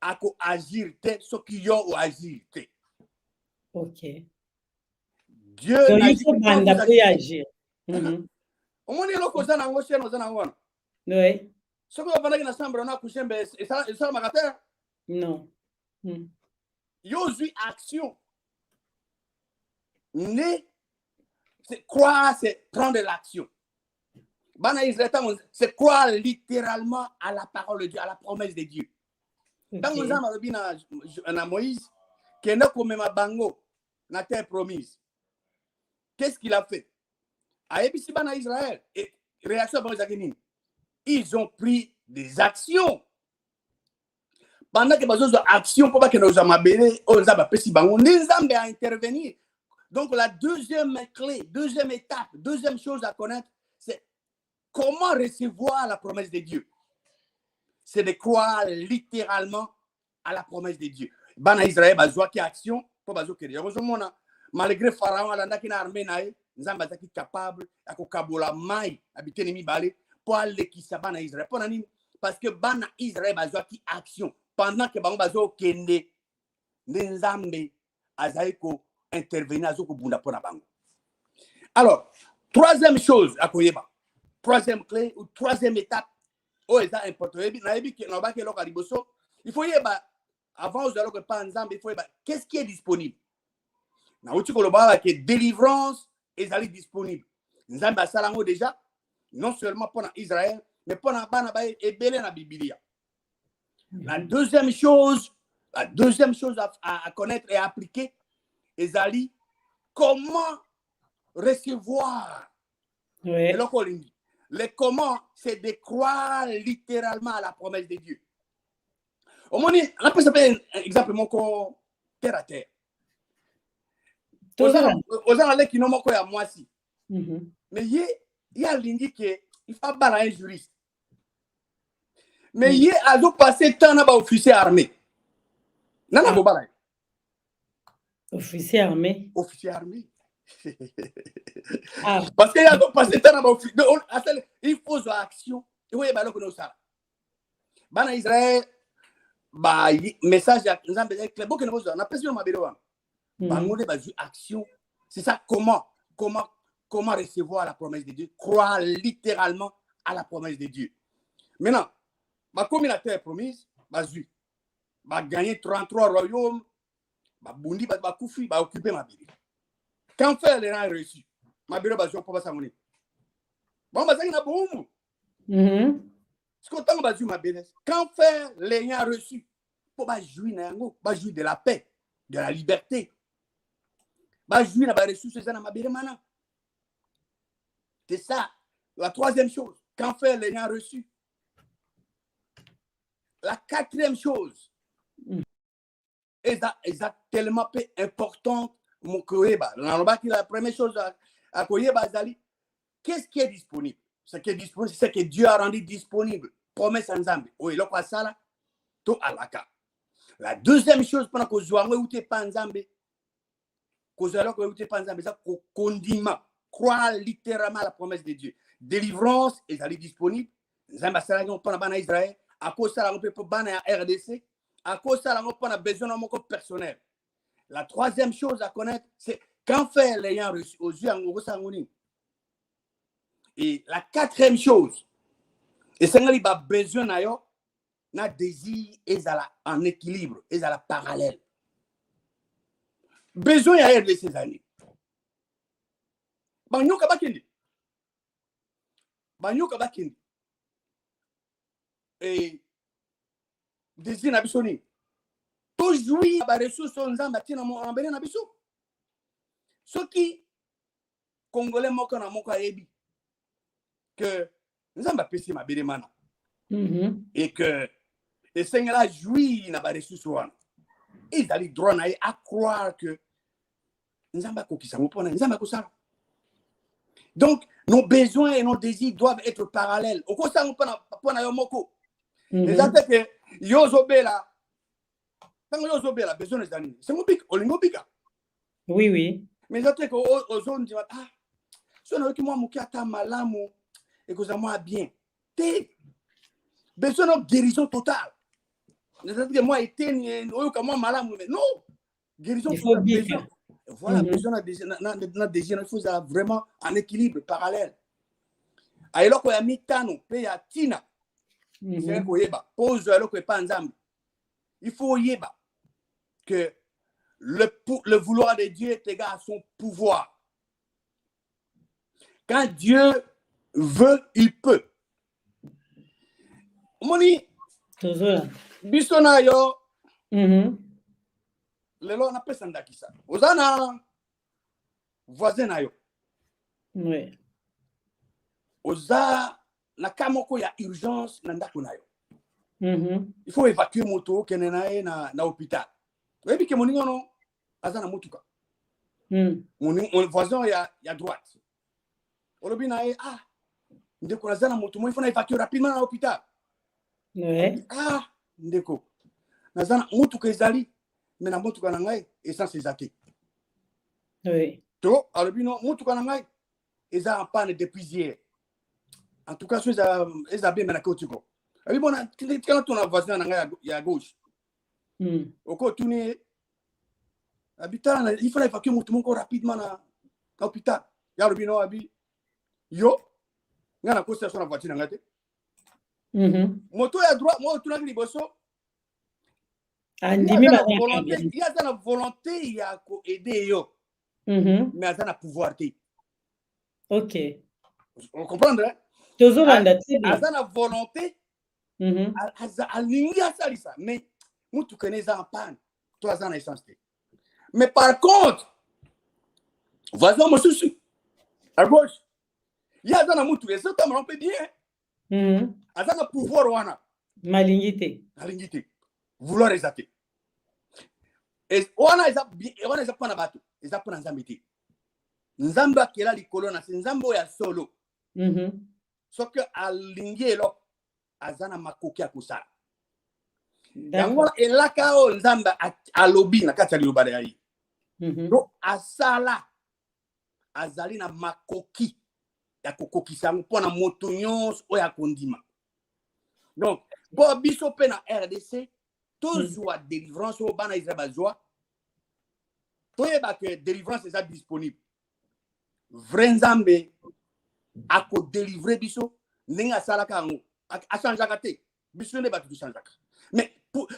ako agir te soki yo o agir te Dieu n'a pas agir omoni eloko oza nango chene oza nango wana soki ovandaki na chambre na kushembe esalamaka te non yo ozwi action croire c'est prendre l'action bana Israël c'est croire littéralement à la parole de Dieu à la promesse de Dieu ntango nzambe alobi na Moïse kende komema bango na terre promise qu'est-ce qu'il a fait? Aïbisi Bana Israël. Et réaction à ils ont pris des actions. Pendant que les actions, pour que nous a intervenir. Donc, la deuxième clé, deuxième étape, deuxième chose à connaître, c'est comment recevoir la promesse de Dieu. C'est de croire littéralement à la promesse de Dieu. Bana Israël, qui action, pour que malgré Pharaon, il a armé, Nzamba est capable de kabola mai habiter nemi balé pour aller qui ça bana Israël pour nani parce que bana Israël bazwa qui action pendant que bango bazo kende Nzambe azaiko intervenir azoko bunda pour na bango. Alors, troisième chose à koyeba. Troisième clé ou troisième étape oh c'est important na yebi que na ba ke loka liboso il faut yeba avant vous allez que pas Nzambe il faut yeba qu'est-ce qui est disponible. Na uti ko loba que délivrance ils allaient disponibles. Nous avons salango déjà, non seulement pour Israël, mais pour Banabaye et Belé dans la Bible. La deuxième chose à connaître et à appliquer, ils allaient comment recevoir. Ouais. Le comment, c'est de croire littéralement à la promesse de Dieu. Au moins, on peut s'appeler exactement comme terre à terre. Aux gens qui n'ont pas moi si. Mais il y a l'indiqué qu'il faut pas un juriste. Mais il y a passé temps à officier armé. Non, non, pas officier armé. Officier armé. Ah. Parce qu'il y a passé temps à officier. Il faut une action. Et oui, bah là que nous ça. Bana Israël, bah message à nous avons clair. Beaucoup de choses. On a pas sur ma vidéo. Action. C'est ça, comment recevoir la promesse de Dieu, croire littéralement à la promesse de Dieu. Maintenant, ma communauté promise, va gagner 33 royaumes, va bondi, va koufi, va occuper ma ville. Quand faire les rangs reçus, ma ville va jouer pour sa monnaie. Bon, bah ça y est, bon. Ce qu'on va jouer ma ville. Quand faire les rangs reçus, pour jouer de la paix, de la liberté. C'est ça. La troisième chose, quand faire les gens reçus. La quatrième chose, est tellement importante. La première chose à Koyeba Zali, qu'est-ce qui est disponible? Ce qui est disponible, c'est ce que Dieu a rendu disponible. Promesse en Zambie. Oui, là, quoi ça là? Tout à la carte. La deuxième chose, pendant que vous avez pas en Zambie, croire littéralement à la promesse de Dieu. Délivrance est disponible. Israël, à cause de ça, on peut pas RDC, à cause de ça, on a besoin de mon corps personnel. La troisième chose à connaître, c'est quand faire les gens reçus aux yeux en. Et la quatrième chose, et c'est qu'il a besoin d'un désir en équilibre, et à la parallèle. Besoin de ces années. Banyoka bakindi. Et désir na bisoni. Toujours ba ressources nzamba tina mo ambele na biso. Soki Congolais moko na moko ayebi que nzamba pesi mabele mana. Et que et Seigneur jouit na ba ressources wana. Ils allaient droit à croire que donc, nos besoins et nos désirs doivent être parallèles. Au contraire, on peut pas yomoko. Les attaques que Yozobela, quand Yozobela, besoin des années, c'est mon pic, Olingobika. Oui, oui. Mais les attaques aux zones disent ah, si on a eu moi moukiata malamu et que ça moi bien, t'es besoin de guérison totale. Les attaques que moi été moi malamu, mais non, guérison totale. Voilà, besoin de désir, il faut vraiment un équilibre parallèle. Alors qu'il y a mitano, il y a tina. C'est qu'il y a pose alors qu'il n'y a pas ensemble. Il faut yeba que le vouloir de Dieu est égal à son pouvoir. Quand Dieu veut, il peut. Moni, bisona yo. Lelo na pesa ndakisa. Ozana voisin na yo. Oui. Oza na kamoko ya urgence na ndako na yo. Il faut évacuer moto kene na hôpital. Oyebi ke moninga no aza na motuka. Mon voisin ya droite. Olobi na ye ndeko aza na moto mo il faut na évacuer rapidement na hôpital. Oui. Ndeko. Naza na motuka ezali mais na motuka na ngai essence ezate. Oui. To alobi no motuka na ngai eza en panne depuis hier. En tout cas, eza bien na kotiko. Abi bona quand on a voisin na ngai ya gauche. Oko tuni habitana il faut évacuer moto moko rapidement na hôpital. Ya alobi no abi yo ngana ko station na voiture na ngate. Moto ya droite mo tuna liboso. Andimi ba volonté, il y a la volonté ya ko aider yo. Mais aza na pouvoir te. OK. On comprendre hein? Tozolanda très bien. Aza na volonté. Alingi asalisa mais mutu keneza en panne. Toi aza na essence te. Mais par contre voisin mosusu à gauche. Il y a dans mutu et ça on peut bien. Aza na pouvoir wana. Malingité. Malingité. Vouloir exalter. Et wana eza pana bato. Eza pana nzambe te. Nzamba kela likolo na nzambo ya solo. Sauf que alingi elo azana makoki akusala. Yango elaka o nzamba alobi na kati ya liloba ya yi. Donc asala azali na makoki ya kokokisa mpona moto nyonso oyo akondima. Donc bo biso pe na RDC tozwa délivrance au bana Israël bazwa. Toyeba que délivrance est disponible. Vrai nzambe ako délivrer biso ndenge salaka ngo achangeaka te biso ne batu changeaka. Mais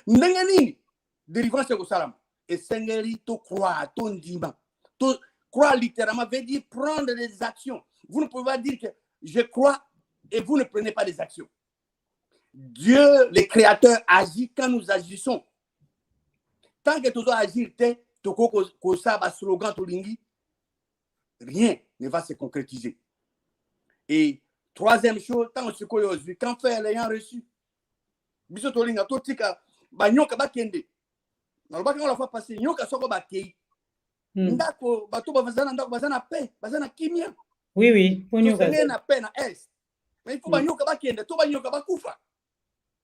ndenge nini délivrance ko salama esengeli to croire to ndima to croire littéralement veut dire prendre des actions. Vous ne pouvez pas dire que je crois et vous ne prenez pas des actions. Dieu le créateur agit quand nous agissons. Tant que tu dois agir ko sa ba slogan to lingi rien ne va se concrétiser. Et troisième chose, tant que aujourd'hui, quand faire l'ayant reçu, biso to linga to tika ba nyoka ba kende. Na ba quand la fois passé nyoka soko ba kei. Ndako bato ba vazana ndako bazana paix, bazana kimia. Oui oui, pour nyoka. C'est na paix na est. Mais il faut ba nyoka ba kende, to ba nyoka ba kufa.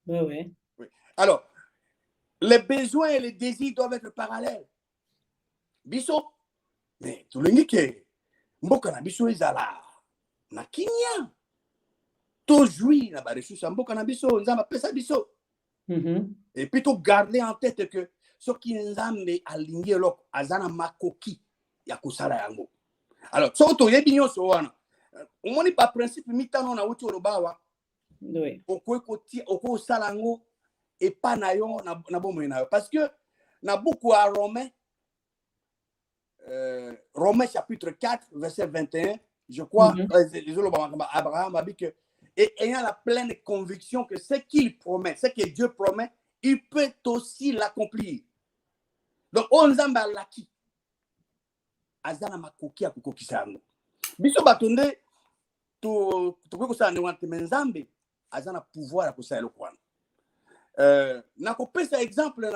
Oui. Alors, les besoins et les désirs doivent être parallèles. Biso, mais tout le monde qui mboka na biso ezala na kinya. To jouir na ba ressources mboka na biso nzamba pesa biso. Et puis to garder en tête que ce qui nzambe alingi eloko azana makoki ya kusala yango. Alors, so to yebi nyonso wana. Omoni pa principe mitano na wuti olobawa. Oui. Oko salango et pas na yo na bomo na yo parce que na beaucoup à Romains chapitre 4 verset 21 je crois Abraham a dit que et ayant la pleine conviction que ce qu'il promet ce que Dieu promet il peut aussi l'accomplir. Donc on nzamba laki azana makoki ya kokokisa ngo biso batonde to ko sa ne wante nzambe azana pouvoir ko sa eloko wana. Na ko pesa exemple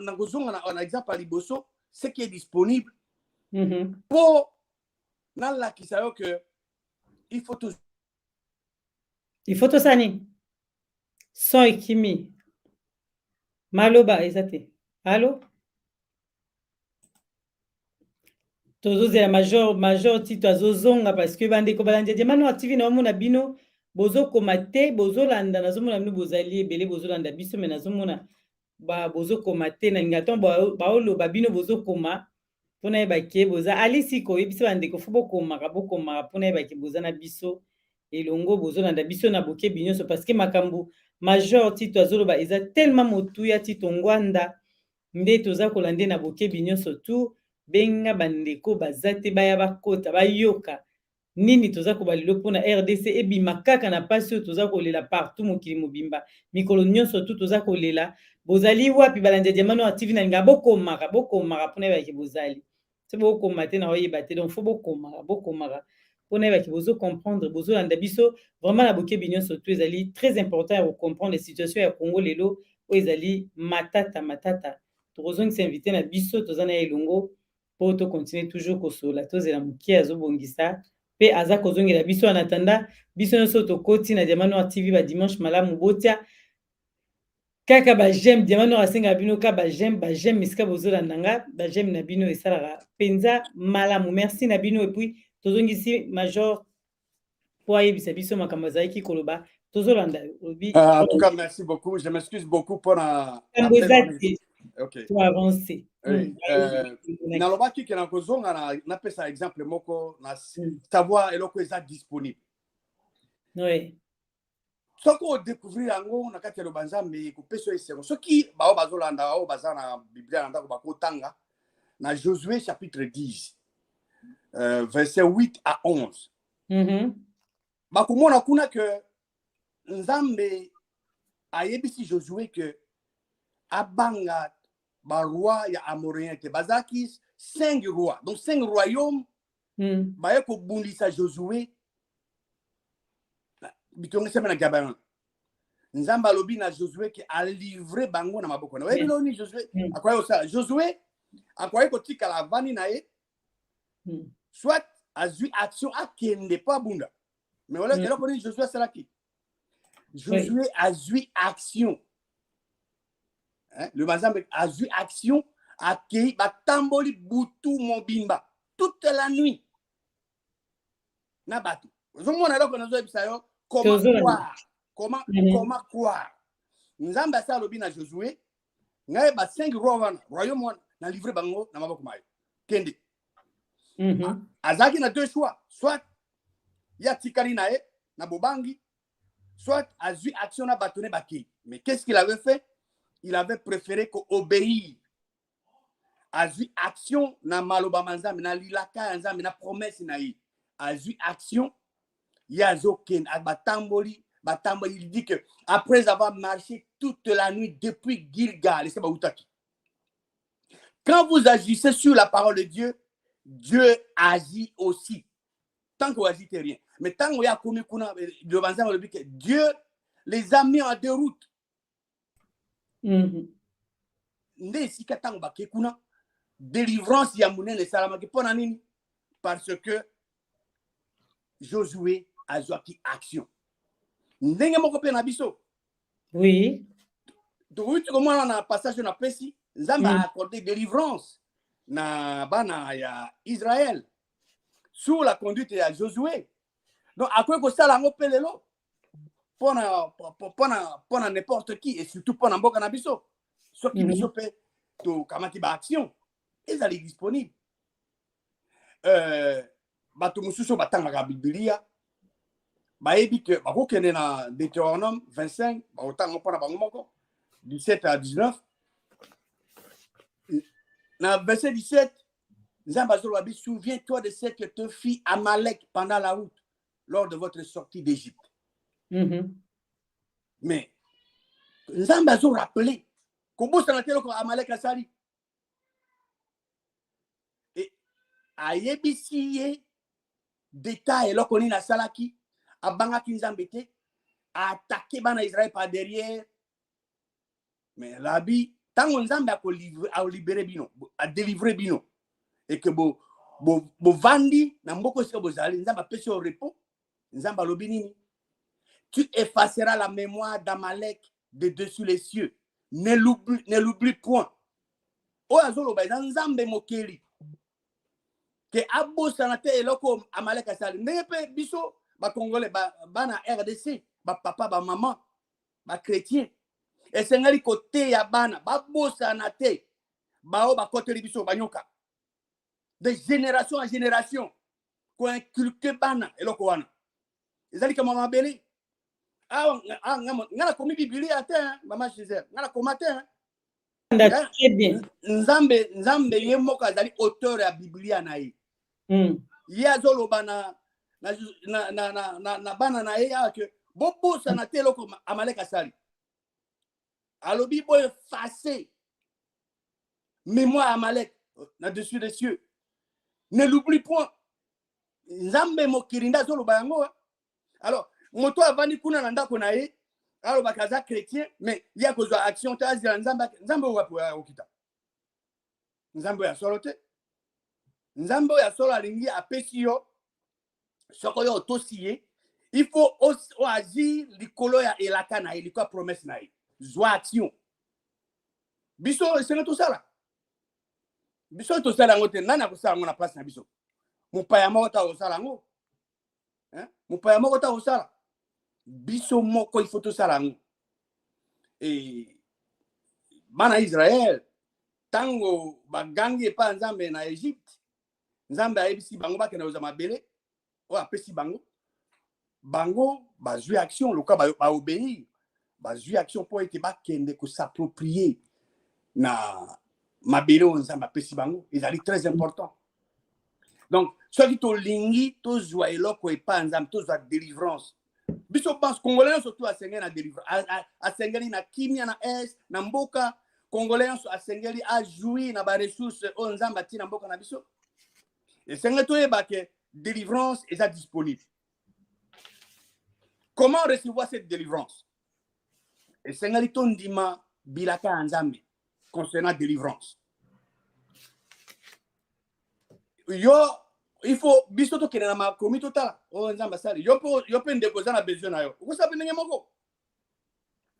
na kozonga na exemple à liboso ce qui est disponible pour na la ki sa yo que il faut tout sani son ekimi maloba ezate. Allô tozozela major tito azozonga parce que bandeko balandi diamano active na mona bino bozokoma te bozolanda nazomona bino bozali ebele bozolanda biso me nazomona bozokoma te na linga ntongo baoloba bino bozokoma mpona yebake boza alisiko oyebisa bandeko fo bokomaka mpona yebake boza na biso elongo bozolanda biso na bokebi nyonso parce que makambo major tito azoloba eza tellement motuya tito ngwanda nde toza kolande na bokebi nyonso tu benga bandeko baza te baya bakota bayoka nini toza kobalelo mpona RDC ebima kaka na pasi oyo toza kolela partout mokili mobimba mikolo nyonso tu toza kolela bozali wapi balandi diamano active na linga bokomaka mpona yebake bozali se bokoma te na oyeba te donc fo bokomaka pour ne pas bozo comprendre bozo landa biso vraiment la boke bignon surtout ezali très important ya comprendre les situations ya Congo lelo o ezali matata tozongi s'inviter na biso tozana elongo po to continuer toujours kosola tozela mokie azobongisa pe aza kozongela biso en attendant biso nyonso tokoti na Diamant Noir TV ba dimanche malamu botia kaka ba j'aime Diamant Noir asenga bino ka ba j'aime esika bozolanda nga ba j'aime na bino esalaka penza malamu merci na bino et puis tozongisi major po ayebisa biso makambo azalaki koloba tozolanda obi En tout cas, merci beaucoup. Je m'excuse beaucoup pour la ok. Pour avancer. Nalobaki ke na kozonga na pesa exemple moko na savoir eloko eza disponible. Oui. Soko o découvrir yango na kati ya Lobanzambe ko peso esero. Soki bao bazolanda o bazana Biblia na ndako bakotanga na Josué chapitre 10 verset 8 à 11. Bakomona kuna que Nzambe ayebisi Josué que abanga ba roi ya Amoréen te bazaki 5 rois. Donc 5 royaumes baye ko bundisa Josué bitonga sema na Gabaon. Nzamba lobi na Josué qui a livré bango na maboko na. Webi loni Josué akwayo ça Josué akwayo ko tika la vani na ye. Soit azui action akende pas bunda. Mais voilà que là Josué salaki. Josué azui action. Hein? Le Mazambe azui action akei batamboli butu mobimba toute la nuit. Na batu. Zomona loko nazo bisayo comment croire? Comment croire? Nzambe asa lobi na Josué ngaye ba 5 royaume na livré bango na maboko mayo. Kende. Azaki na deux choix, soit ya tikali na e na bobangi, soit azui action na batone baki. Mais qu'est-ce qu'il avait fait? Il avait préféré qu'obéir. Azui action na maloba manzambe na lilaka nzambe na promesse na yi. Azui action yazoken abatamboli batamboli, il dit que après avoir marché toute la nuit depuis Gilgal, c'est bautaki. Quand vous agissez sur la parole de Dieu, Dieu agit aussi. Tant que vous agitez rien. Mais tant que vous avez commis que Dieu les a mis en déroute. Délivrance yamunene salama parce que Josué a joué action. Oui. Donc, comment on a passage dans Pessi, Zamba a accordé délivrance na bana ya Israël sous la conduite de Josué. Donc, à quoi que ça l'a pelelo pour n'importe qui et surtout pour n'importe qui. Soit qui biso peut to kamati ba action, ils allaient disponibles. Bato mususu batanga ka Biblia. Baebi que bakokende na Deutéronome 25, baotanga pona bango moko 17 à 19. Dans verset 17, Nzambazoulabi, souviens-toi de ce que te fit Amalek pendant la route, lors de votre sortie d'Égypte. Mais, Nzambazou rappelé, comment ça n'a été Amalek Asali? Et, ayebisiye, détail, l'okoni na salaki, abangaki Nzambete, a attaqué Bana Israël par derrière. Mais l'abi, tant que Nzambe a libéré bino, a délivré bino, et que bo vandi, na mboko sika bozali, Nzambe a pêché au repos, Nzambe a lobinini. Tu effaceras la mémoire d'Amalek de dessus les cieux. Ne l'oublie point. O azolo ba Nzambe mokeli. Que abo sanate eloko Amalek asali. Nepe biso ba Congolais ba na RDC, ba papa ba maman, ba chrétien. Et c'est ngali côté ya bana ba bosana te ba o ba côté biso banyoka de génération en génération ko inculquer bana eloko wana ezali kama mabeli ngana komi Biblia te mama Gisèle ngana komate très bien nzambe ye moko azali auteur ya Biblia na ye ya zolo bana na bana na ye ya que bo bosana te eloko Amalek asali. Alors, Bible effacé. Mémoire Amalek, là-dessus des cieux. Ne l'oublie point. nzambe mokili nda azoloba yango. Alors moto avandi kuna na ndako na ye alobaka aza chrétien mais ya kozwa action te azela nzambe oyo okita nzambe oyo asolo te. Nzambe oyo asolo alingi apesi yo soko yo otosi ye il faut agir likolo ya elaka na ye likolo ya promesse na ye zwa action. Biso esenga tosala yango te. Nani akosala yango na place na biso? Mopaya moko ta kosala yango. Mopaya moko ta kosala. Biso moko il faut tosala yango. Bana Israël tango bagangi epa nzambe na Egypte, nzambe ayebisi bango bakende kozwa mabele oyo apesi bango bazwi action lokola baobéir, bazwi action mpo ete bakende kosapproprier na mabele oyo nzambe apesi bango. Ezali très important. Donc soki tolingi tozwa eloko epa nzambe tozwa délivrance. Biso pense congolais surtout asengeli na délivrance, asengeli na kimia na est na mboka congolais asengeli ajoui na ba ressources oyo nzambe atina mboka na biso. Esengeli toyeba ke délivrance est disponible. Comment recevoir cette délivrance? Esengeli tondima bilaka ya nzambe concernant délivrance. Il faut biso to kena ma komi totala o nzamba sali yo pe ndeko za na besoin na yo ko sa benenge moko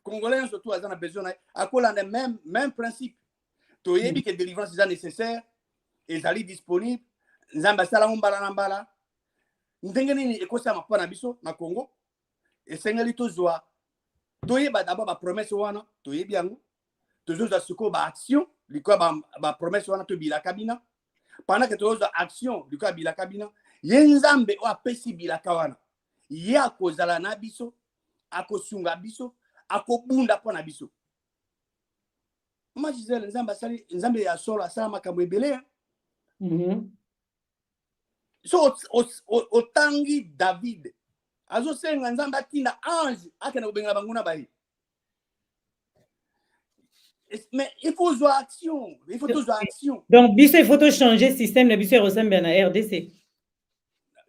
congolais surtout za na besoin na akola na même principe to yebi que délivrance est nécessaire et zali disponible nzamba sala mbala na mbala ndenge nini ekosa mapa na biso na Congo esengeli tozwa toyeba d'abord ba promesse wana toyebi yango tozoza siko ba action likwa ba promesse wana to bilaka bina. Pendant que tu as action du cas bilaka bina yenzambe o apesi bilaka wana ye akozala na biso akosunga biso akobunda pona biso. Moi Gisèle nzambe ya solo asala makambo ebele. So otangi David azo senga nzambe atinda ange akena kobengela banguna bayi. Mais il faut jouer action. Il faut toujours action. Donc, il faut changer le système. Il ressemble à la RDC.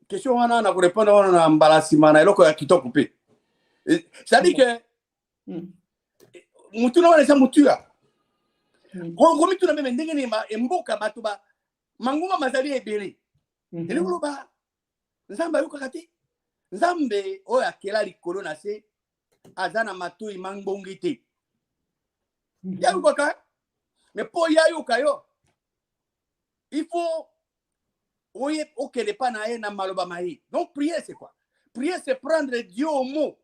Question on a pour répondre on a embarrassement. Il faut que tu coupé. C'est-à-dire que mutu na wale mutu ya. Ko mitu na meme ndenge ni mboka bato ba manguma mazali ebele. Ele kuloba nzambe yuko kati. Nzambe oyo akela likolo na se azana matu imangbongi te. Mais pour y aller, il faut ne pas na maloba maï. Donc prier c'est quoi? Prier c'est prendre Dieu au mot.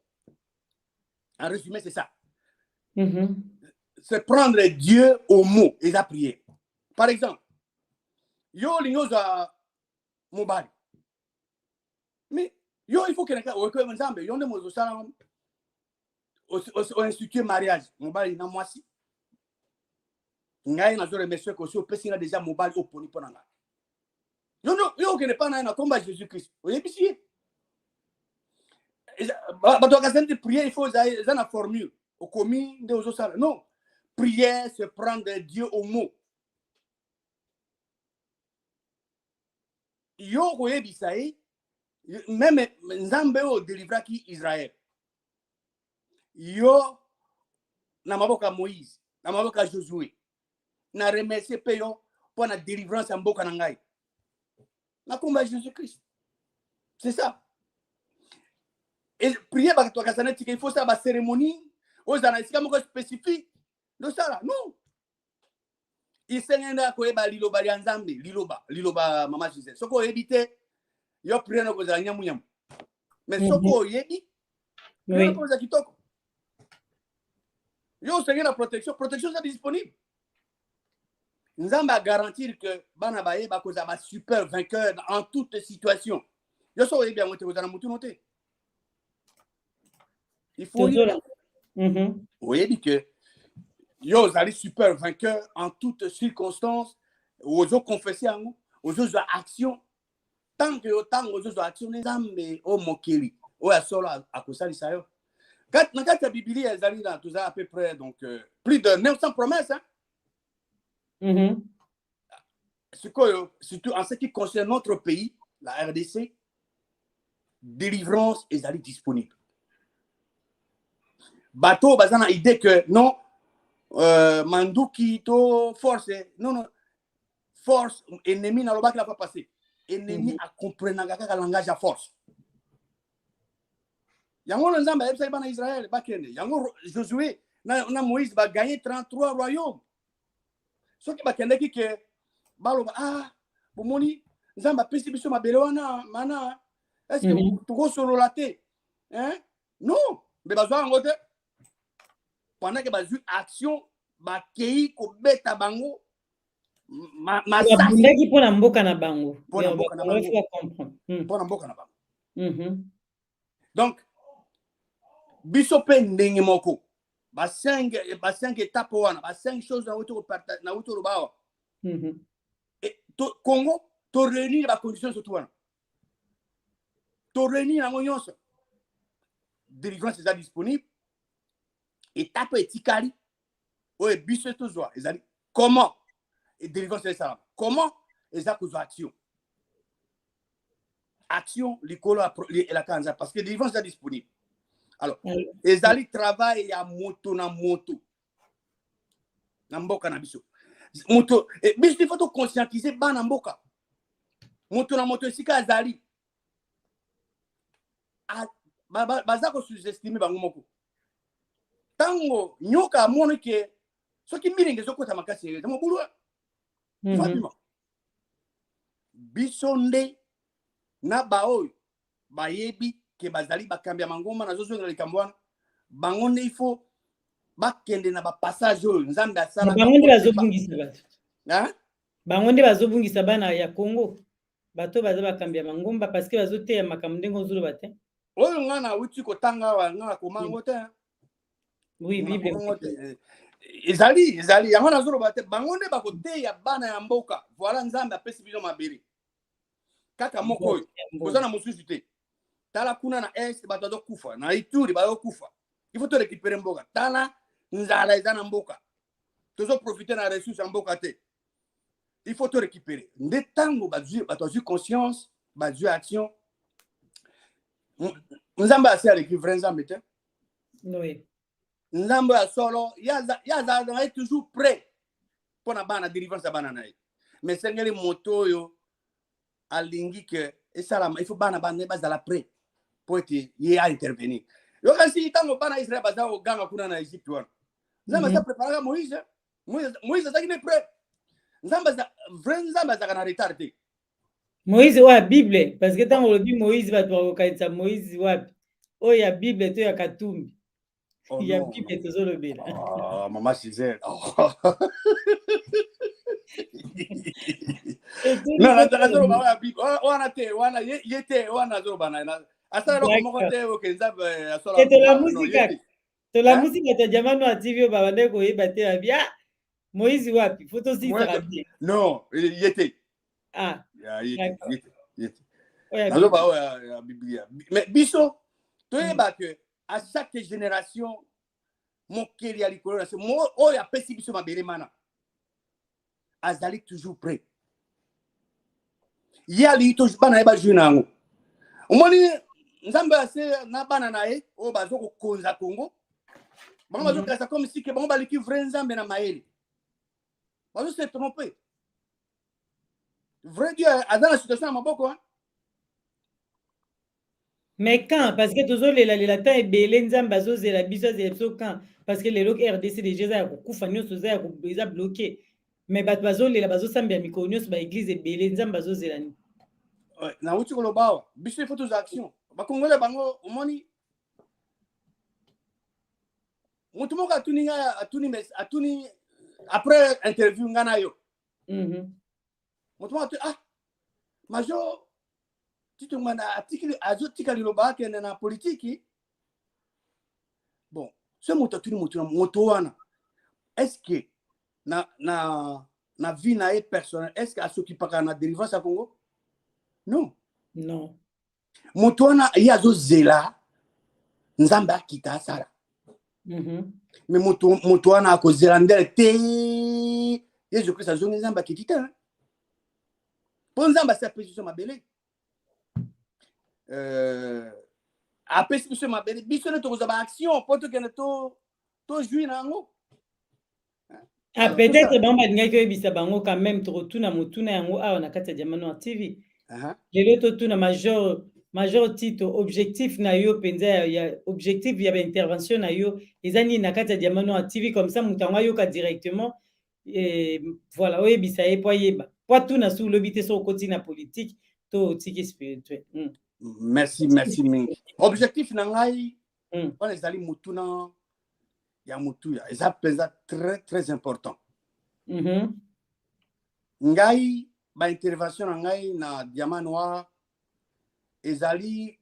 En résumé c'est ça. C'est prendre Dieu au mot et la prière. Par exemple, yo lingo za mobile. Mais yo il faut que quelqu'un nzambe yo ndemo zo sala au institut mariage mobile na mwasi. Ngai na zore monsieur ko so pesi na déjà mobile oponi pona nga. Yo ke ne pas na combat Jésus Christ. Oyebisi. Ba to ka sente prier il faut ça na formule. Au commis de ozo sala. Non. Prière c'est prendre Dieu au mot. Yo oyebisa même nzambe o délivra ki Israël. Yo na maboka Moïse, na maboka Josué. Na remercier peyo pour la délivrance en boka nangai. Na combat Jésus Christ. C'est ça. Et prier ba to kasana il faut ça ba cérémonie aux anasika moko spécifique. De ça là, non. Il s'engenda ko eba liloba ya nzambe, liloba mama Gisèle. Soko ebité yo prier na ko za nyamu. Mais soko yebi yo ko za kitoko. Yo s'engenda protection c'est disponible. Nous allons garantir que bana baye ba koza ba super vainqueur en toute situation. Yo so bien monter kozana mutu noté. Il faut oui dit que yo zali super vainqueur en toutes circonstances, aux autres confesser aux autres action tant que autant aux autres actions les ambe o mokeli o ya solo akosali sayo. Quand na la Bible ezali dans tout ça à peu près donc plus de 900 promesses hein. Surtout en ce qui concerne notre pays, la RDC, délivrance est disponible. Bateau, basé dans l'idée que non, Manduki, to force, non, force, ennemi n'a pas pas passé. Ennemi a compris le langage à force. Yango le Nzamba ebsa bana Israël bakende. Yango Josué na Moïse va gagner 33 royaumes. Ce qui bakende ki ke baloba bomoni Nzamba pesi biso mabele wana mana. Est-ce que tu go solo laté? Hein? Non, mais bazwa ngote. Pendant que bazu action ba kei ko beta bango masaki pona mboka na bango. Pona mboka na bango. Pona mboka na bango. Donc biso pe ndenge moko ba 5 étapes wana ba 5 choses na wuto partage na wuto bawa. Et Congo to réunir ba conditions surtout wana. To réunir na nyonso. Délivrance est disponible. Étape etikali oye biso tozwa ezali comment et délivrance est ça. Comment ezali kozwa action likolo et la kanza parce que délivrance est disponible. Alors ezali travail ya moto na moto na mboka na biso moto biso il faut to conscientiser bana mboka moto na moto esika ezali baza ko sous-estimer bango moko. Tango nyoka moni ke soki miringe zokota makasi yeze mo bulwa fatima bisonde na baoy bayebi ke bazali bakambia mangoma na zozo na likambwana bangonde ifo bakende na ba passage nzambe asala bangonde bazobungisa bato hein bangonde bazobungisa bana ya Congo bato baza bakambia mangomba parce que bazoteya makambo ndengo zulu bate oyo ngana uti ko tanga wa ngana ko mango te. Oui, Bible. Ezali yango na zolo bate bangonde bakote ya bana ya mboka voilà nzambe apesi biso mabiri kaka moko kozana mosusu te tala kuna na est bato kufa na Ituri bayo kufa il faut te récupérer mboka tala nzala ezana mboka tozo profiter na ressources ya mboka te il faut te récupérer nde tango bato conscience bazu action nzambe ase avec vrai nzambe te. Oui. Nzambe ya solo yaza est toujours prêt pour na bana délivrance ya bana nae mais sengeli moto yo alingi que et ça il faut bana bazala prêt pour être y a intervenir yo kasi tango bana Israël baza o ganga kuna na Egypte wana nzambe sa préparer Moïse ça qui est prêt nzambe vrai nzambe za kana retardé Moïse wa Bible parce que tango le dit Moïse va to kaitsa Moïse wa o ya Bible to ya Katumbi. Oh il y a non, Bible tozolo bela. Oh maman Gisèle. Non, la zolo ba ya Bible. Wana te, wana yete, wana zolo bana. Asa lo ko te o kenza asola. Et la musique. To la musique ta jamano ativio baba ndeko yeba te abia. Moïse wapi? Photo si ça bien. Non, yete. Ah. Ya yete. Nazo ba ya Biblia. Mais biso to yeba que à chaque génération mon keri ya likolo na se mo o ya pesi biso mabere mana azali toujours prêt yali to bana ba junango omoni nzambe ase na bana nae o bazo ko konza Congo bango bazo kasa comme si que bango baliki vrai nzambe na maeli bazo se tromper vrai Dieu dans la situation à maboko hein. Mais quand? Parce que toujours les temps et belé nzambe bazozela biso zepso quand? Parce que les lok RDC déjà za kufa nyoso za za bloqué. Mais bazolela bazosambia mikolo nyoso ba église belé nzambe bazozela ni. Na uti ko lobawa biso il faut tous action. Ba congolais bango omoni mutu moko atuni après interview ngana yo. Mutu moko major tu te demandes à liloba qui est dans la politique. Bon, ce moto est-ce que na vie na personnelle est-ce que à ceux qui parlent na délivrance à Congo? Non. Non. Moto wana yazo zela nzamba kita sala. Mais moto wana a kozela ndele te Yesu Christ a zongi nzamba kitita. Pour nzamba sa position mabele. apesi biso mabele biso ne tokozwa action po tokende tozwi nango. Ah, peut-être bango balingaki oyebisa bango quand même tokotuna motuna yango awa na kati ya Diamant Noir TV. Lelo totuna major Tito objectif na yo penza ya objectif ya intervention na yo ezani na kati ya Diamant Noir TV comme ça moto yango ayoka directement et voilà oyebisa ye po yeba po tuna sous lobité so koti na politique to tiki spirituel. Merci mingi. Objectif na ngai on ezali motuna ya mutuya eza penza très important. Ngai ba intervention na ngai na Diamant Noir ezali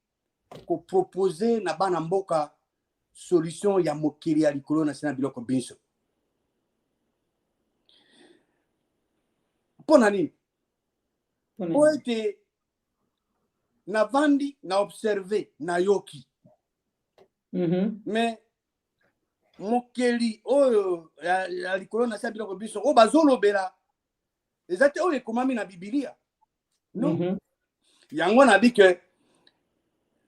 ko proposer na bana mboka solution ya mokili ya likolo na sina biloko biso. Pona nini? Po ete na vandi na observer na yoki. Mais mokeli oyo ya likolo na sina biloko biso o bazolobela ezate oyo ekomami na Biblia. Non. Yango na bi ke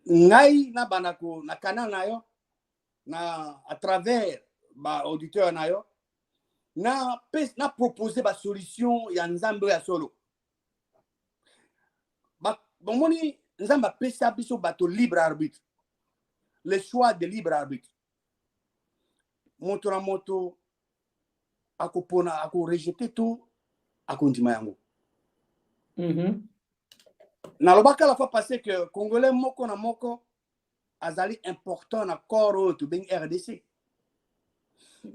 ngai na banako na canal na yo na à travers ba auditeur na yo na proposer ba solution ya nzambe ya solo. Ba bomoni nzamba pesa biso bato libre arbitre. Le choix de libre arbitre. Moto na moto akopona ako rejeter tout akondima yango. Na lobaka la fois passé que Congolais moko na moko azali important na corps to beng RDC.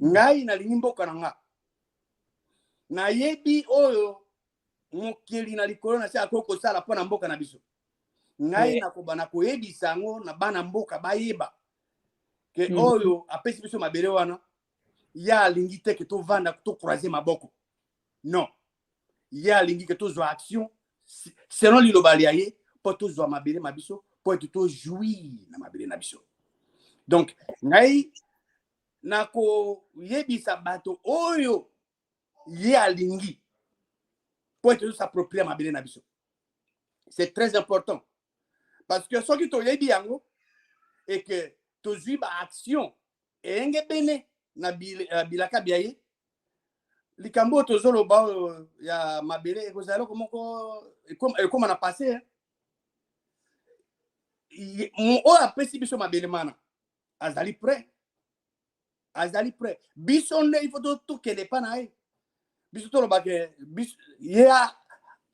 Ngai na limboka na nga. Na yebi oyo mokeli na likolo na se akoko sala pona mboka na biso. Ngai na ko bana ko yebi sango na bana mboka bayeba. Que oyo apesi biso mabere wana ya lingi te que to vanda to croiser maboko. Non. Ya lingi que to zo action selon l'ilobali aye pour tous zo mabere mabiso pour to jouir na mabere na biso. Donc ngai na ko yebisa bato oyo ya lingi pour to s'approprier mabere na biso. C'est très important parce que ce qui to yebi yango et que to zuiba action et enge bene na bilaka biaye likambo tozolo ba ya mabele ekozalo komoko ekoma na passé o apesi biso mabele mana azali prêt biso nde il faut to kele pa na ye biso to loba ke biso ya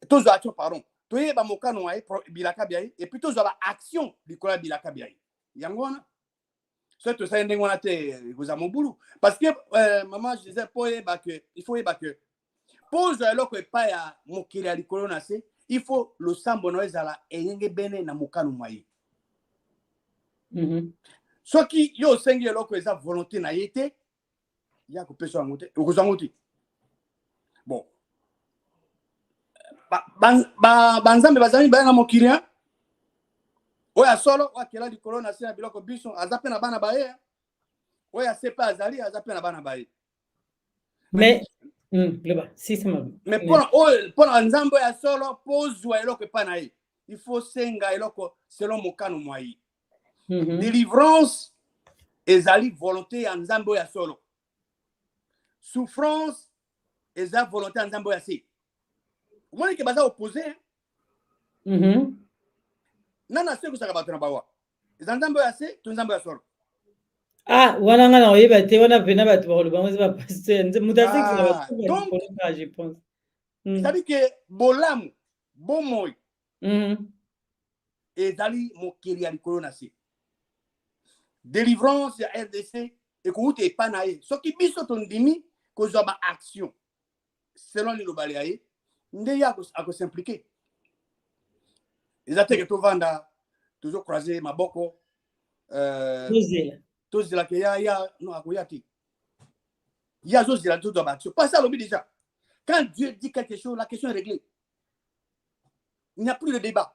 tozo action pardon to ye ba mokano ay bilaka biaye et puis tozo ba action likola bilaka biaye yangona c'est ça ndengona te goza mobulu parce que maman je disais il faut que pose eloko epa ya mokili ya likolo na se il faut le sambo no ezala eyenge bene na mokano mwaye soki yo sengi eloko eza volonté na yete ya kopesa ngote okozanguti bon banzambe bazami ba na mokili oya solo wakela likolo na se na biloko biso azape na bana baye oya sepa azali azape na bana baye mais si c'est ma mais pour nzambo ya solo pozwa eloko pa na ye il faut senga eloko selon mokano mwayi délivrance ezali volonté ya nzambo ya solo souffrance eza volonté ya nzambo ya se omoni ke baza opposé nana se kusaka bato na bawa eza nzambo ya se to nzambo ya solo wana nga na oyeba te wana pena bato bakoloba ngo eza bapasteur mutasi kusaka je pense c'est-à-dire que bolamu bomoi ezali mokili ya likolo na se délivrance ya RDC ekouta epa na ye soki biso tondimi kozwa ba action selon lilobali ya ye nde ya akosimplike ezate ke tovanda toujours croiser maboko tozela ke ya non akoya te ya zozela tout doit action pas ça lobi déjà quand Dieu dit quelque chose la question est réglée il n'y a plus de débat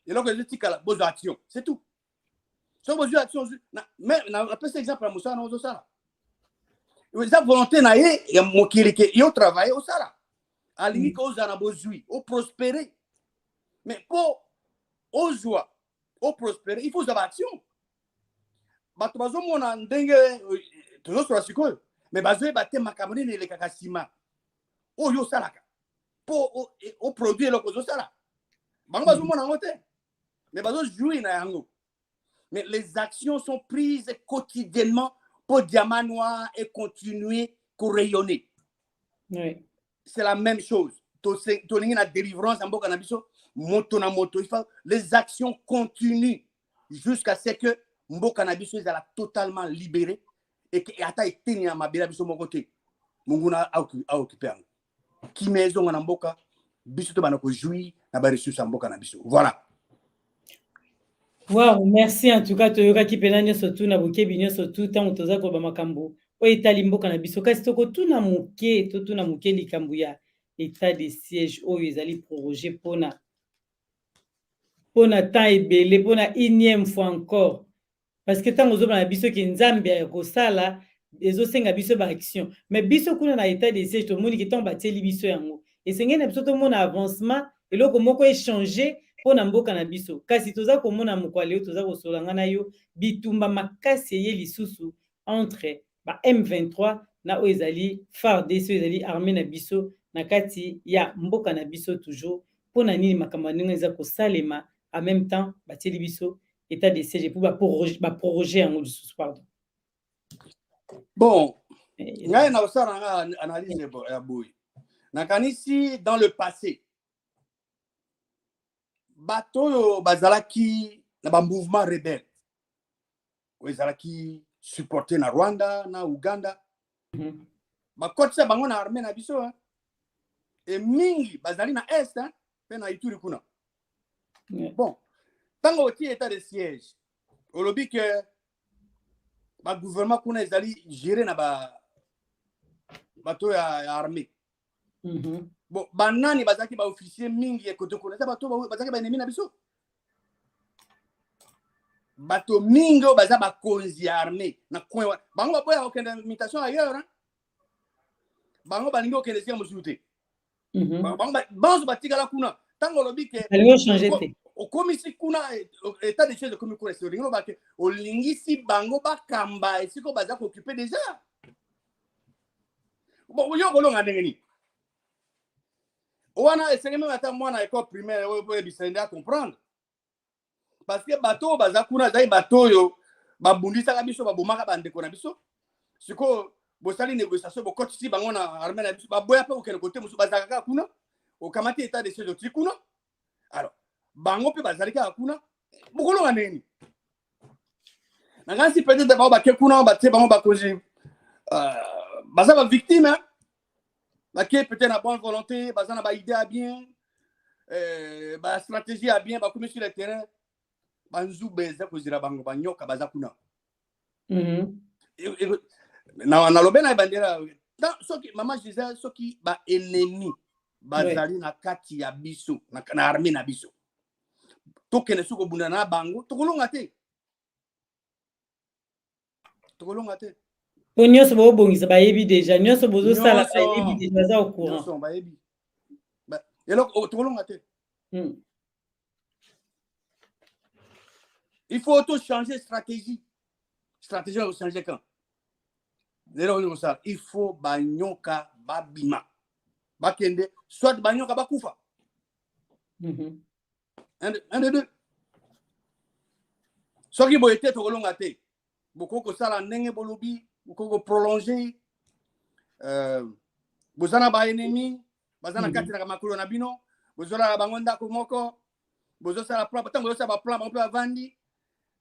et donc je dis que besoin action c'est tout so besoin action mais na appelle cet exemple à Moussa na ozosala eza volonté na ye ya mokili ke yo travailler au sala alingi ko ozana bozui au prospérer mais pour ozwa au prospérer, il faut avoir action. Bato bazo mona ndenge toujours sur la sikoyo, mais bazo baté makamoni ne le kakasima. O yo salaka. Pour au produire le kozo sala. Bango bazo mona ngote. Mais bazo jouer na yango. Mais les actions sont prises quotidiennement pour Diamant Noir et continuer à rayonner. Oui. C'est la même chose. La délivrance en Bokanabiso, moto na moto. Les actions continuent jusqu'à ce que Mbokanabiso soit totalement libéré et que ata eteni ma belabiso mon côté. Munguna a occupé. Qui maison en Mboka, biso to banako jouir na ba ressources en Bokanabiso. Voilà. Wow, merci en tout cas toyoka ki pena nyonso tu na bokebi nyonso tu ntango toza koba makambo oyo etali mboka na biso kasi tokotuna moke totuna moke likambo ya état de siège oyo ezali prorogé mpona temps ebele mpona énième fois encore parce que ntango ozobana na biso ke nzambe ya kosala ezosenga biso baaction mais biso kuna na état de siège tomoni ke ntango batieli biso yango esengeli na biso tomona avancement eloko moko échange mpona mboka na biso kasi toza komona mokwale oyo toza kosolanga na yo bitumba makasi eye lisusu entre ba M23 na oyo ezali FARDC oyo ezali armée na biso na kati ya mboka na biso toujours mpona nini makambo ndenge eza kosalema en même temps batieli biso état de siège pour baproroger yango lisusu pardon. Bon, ngai na osala analyse ya boye nakanisi dans le passé bato bazalaki na ba mouvement rebelle bazalaki supporté na Rwanda na Uganda bakotisa bango na armée na biso et mingi bazali na est pe na Ituri kuna. Bon, tango oti état de siège olobi que ba gouvernement kuna ezali gérer na bato ya armée. Bon, banani bazaki ba officier mingi ekoto kuna bato bazaki ba ennemi na biso. Bato mingo baza ba konzi armée na coin bango ba boya okenda invitation ailleurs bango balingi okende sia musute. Bango batikala kuna tango lobi ke okomisi kuna état de siège comme kuna c'est ringo ba ke olingisi bango bakamba esiko baza ko occuper déjà. Bon, yo kolonga ndengeni wana esengemi ata mwana école primaire oyo bisende à comprendre parce que bato baza kuna zai bato yo babundisaka biso babomaka bandeko na biso siko bosali négociation bokotisi bango na armée na biso baboya pe okende kote musu bazalaka kuna okamati état de siège oti kuna alors bango pe bazali kaka kuna bokolonga ndeni nangansi peut-être bao bake kuna batie bango bakonzi baza ba victime qui peut-être la bonne volonté, basant na idée à bien, stratégie à bien, comme sur le terrain, banzou beza kozira bango banyoka bazakuna. Na lobena bandera, soki mama disait soki ba ennemi bazali na kati ya biso na armée na biso. Tokene suko bunda na bango, tokolonga te. Tokolonga te. Nyonso bobongisa bayebi déjà nyonso bozosala bayebi déjà baza au courant nyonso bayebi eloko tokolonga te. Il faut auto changer stratégie va changer quand il faut banyoka babima bakende soit banyoka bakufa un de deux soki boye te tokolonga te bokoko sala ndenge bolobi bokoko prolonger bozana ba ennemi bazana kati na makolo na bino bozala bango ndako moko bozosala plan tango bozosala ba plan ba vandi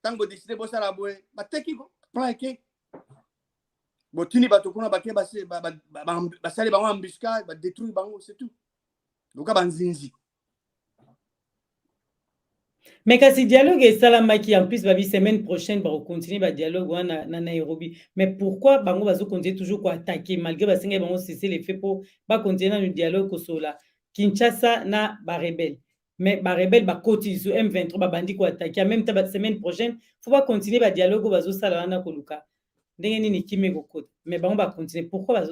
tango décider bosala boye bateki plan eke botini bato kuna bake basali bango embuscade ba détruire bango c'est tout donc banzinzi. Mais kasi dialogue esalamaki en plus babi semaine prochaine ba continuer ba dialogue wana na Nairobi mais pourquoi bango bazo continuer toujours ko attaquer malgré basenga bango cesser les faits pour ba continuer na le dialogue kosola Kinshasa na ba rebelle mais ba rebelle ba koti sur M23 ba bandi ko attaquer en même temps ba semaine prochaine faut pas continuer ba dialogue bazo sala wana koluka ndenge nini kimé ko kota mais bango ba continuer pourquoi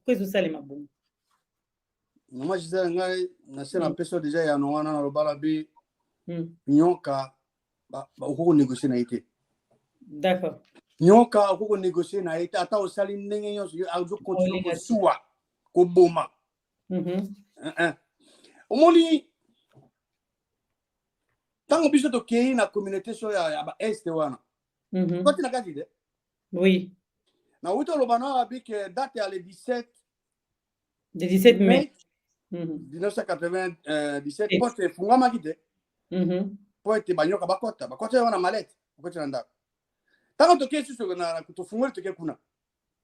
ils sala mabongo. Moi je disais ngai na sena peso déjà ya no wana na lobala bi nyoka oko négocier na été. D'accord. Nyoka oko négocier na été ata osali ndenge nyonso yo azo continuer ko suwa ko boma. Omoni tango biso to kei na communauté so ya ba est wana. Toi tu na kati de? Oui. Na wuto lobana avec date ya le 17 mai 1997 porte fungama kite. Porte banyoka bakota wana malette bakota na ndako. Tango to kei susu na to fungole to kei kuna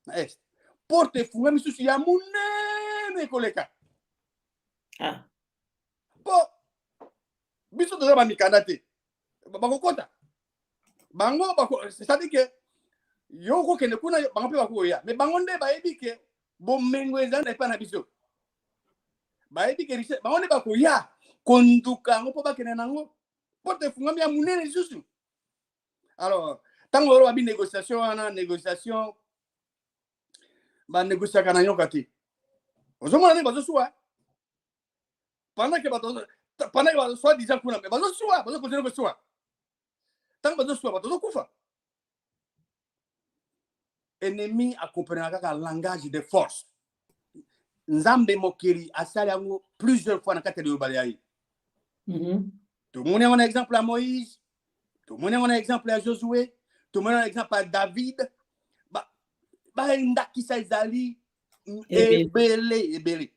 na est. Porte fungami susu ya munene koleka. Ah. Po biso to ba mikanda te. Bakokota. Bango c'est-à-dire que yo ko kende kuna bango pe bako ya. Mais bango nde ba yebi ke bomengo ezanda pa na biso. Ba yebi ke riche bango nde bako ya konduka ngo po bakene nango. Porte fungami ya munene susu. Alors, tango ro ba bi négociation ba négocier kana nyoka te. Ozomona ne bazo suwa. Pendant que bazo soit disant kuna mais bazo suwa, bazo continuer ko suwa. Tant bazo suwa bazo kufa. Ennemi a compris kaka langage de force. Nzambe mokeri asali yango plusieurs fois na kati de Yobalai. Tout le monde a un exemple à Moïse, tout le monde a un exemple à Josué, tout le monde a un exemple à David. Ba ndaki sa izali ebele.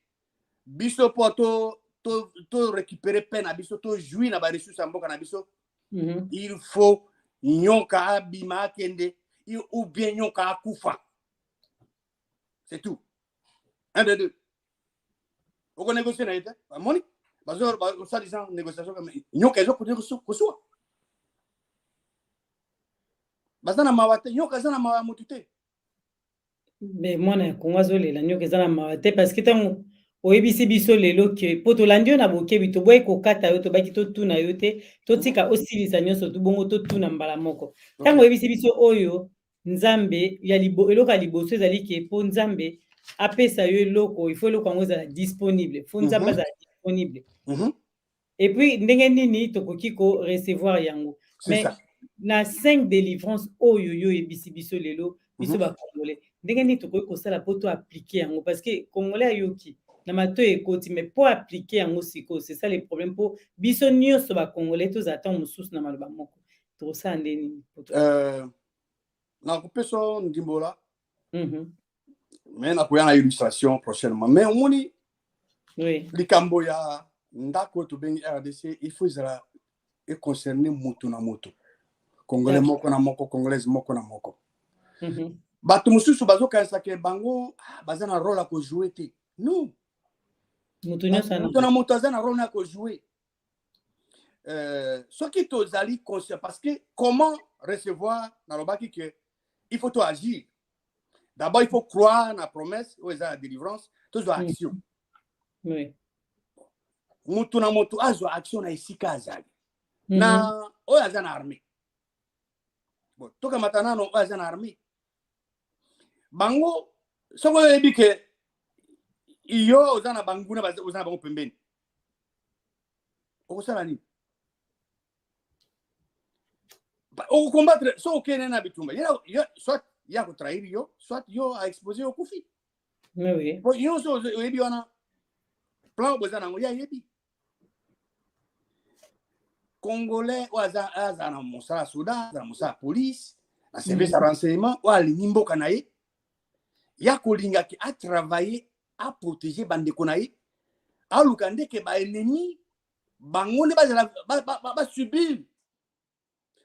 Biso poto to récupérer peine à biso to jouir na ba ressources en boka na biso. Il faut nyoka abima kende ou bien nyoka akufa. C'est tout. 1 de 2. On négocie na été. Moni. Bazo ça disant négociation comme nyoka ezo ko so. Bazana mawate nyoka zana mawamutute. Mais moi na Congo azolela nyoka ezala mawate parce que tango oyebisi biso lelo ke poto landio na bokebi to boye kokata yo to baki to tuna yo te to tika osilisa nyonso to bongo to tuna mbala moko tango oyebisi biso oyo nzambe ya eloko ya liboso ezali ke po nzambe apesa yo eloko il faut eloko yango ezala disponible fo nzambe azala disponible et puis ndenge nini tokoki ko recevoir yango mais na 5 délivrance oyo yo oyebisi biso lelo biso ba congolais ndenge nini tokoki kosala po to appliquer yango parce que congolais ayoki na mato ekoti mais pour appliquer yango siko c'est ça le problème pour biso nyonso ba congolais tous attend mosusu na maloba moko to ça ndeni na kopeso ndimbola mais na koya na illustration prochainement mais omoni oui likambo ya ndako to bengi RDC il faut zala et concerner moto na moto congolais moko na moko congolaise moko na moko bato mosusu bazokanisa ke bango bazana rôle à ko jouer te non moto na moto azana rôle à ko jouer ce qui tozali conscient parce que comment recevoir na lobaki que il faut agir d'abord il faut croire na promesse ou la délivrance tous action oui moto na moto azo action na isika azali na o azana armée bon toka matana no azana armée bango soko yebi ke iyo ozana banguna ozana bango pembeni okosala nini o combattre so okene na bitumba soit ya ko trahir yo soit yo a exposer au kufi oui bon yo so yebi wana plan ozana ngo ya yebi congolais azana mosala soda azana mosala police na service de renseignement ou alinimbo kanaye ya kolinga ki a travailler à protéger bandeko na ye a lukande ke ba ennemi bangone ba subir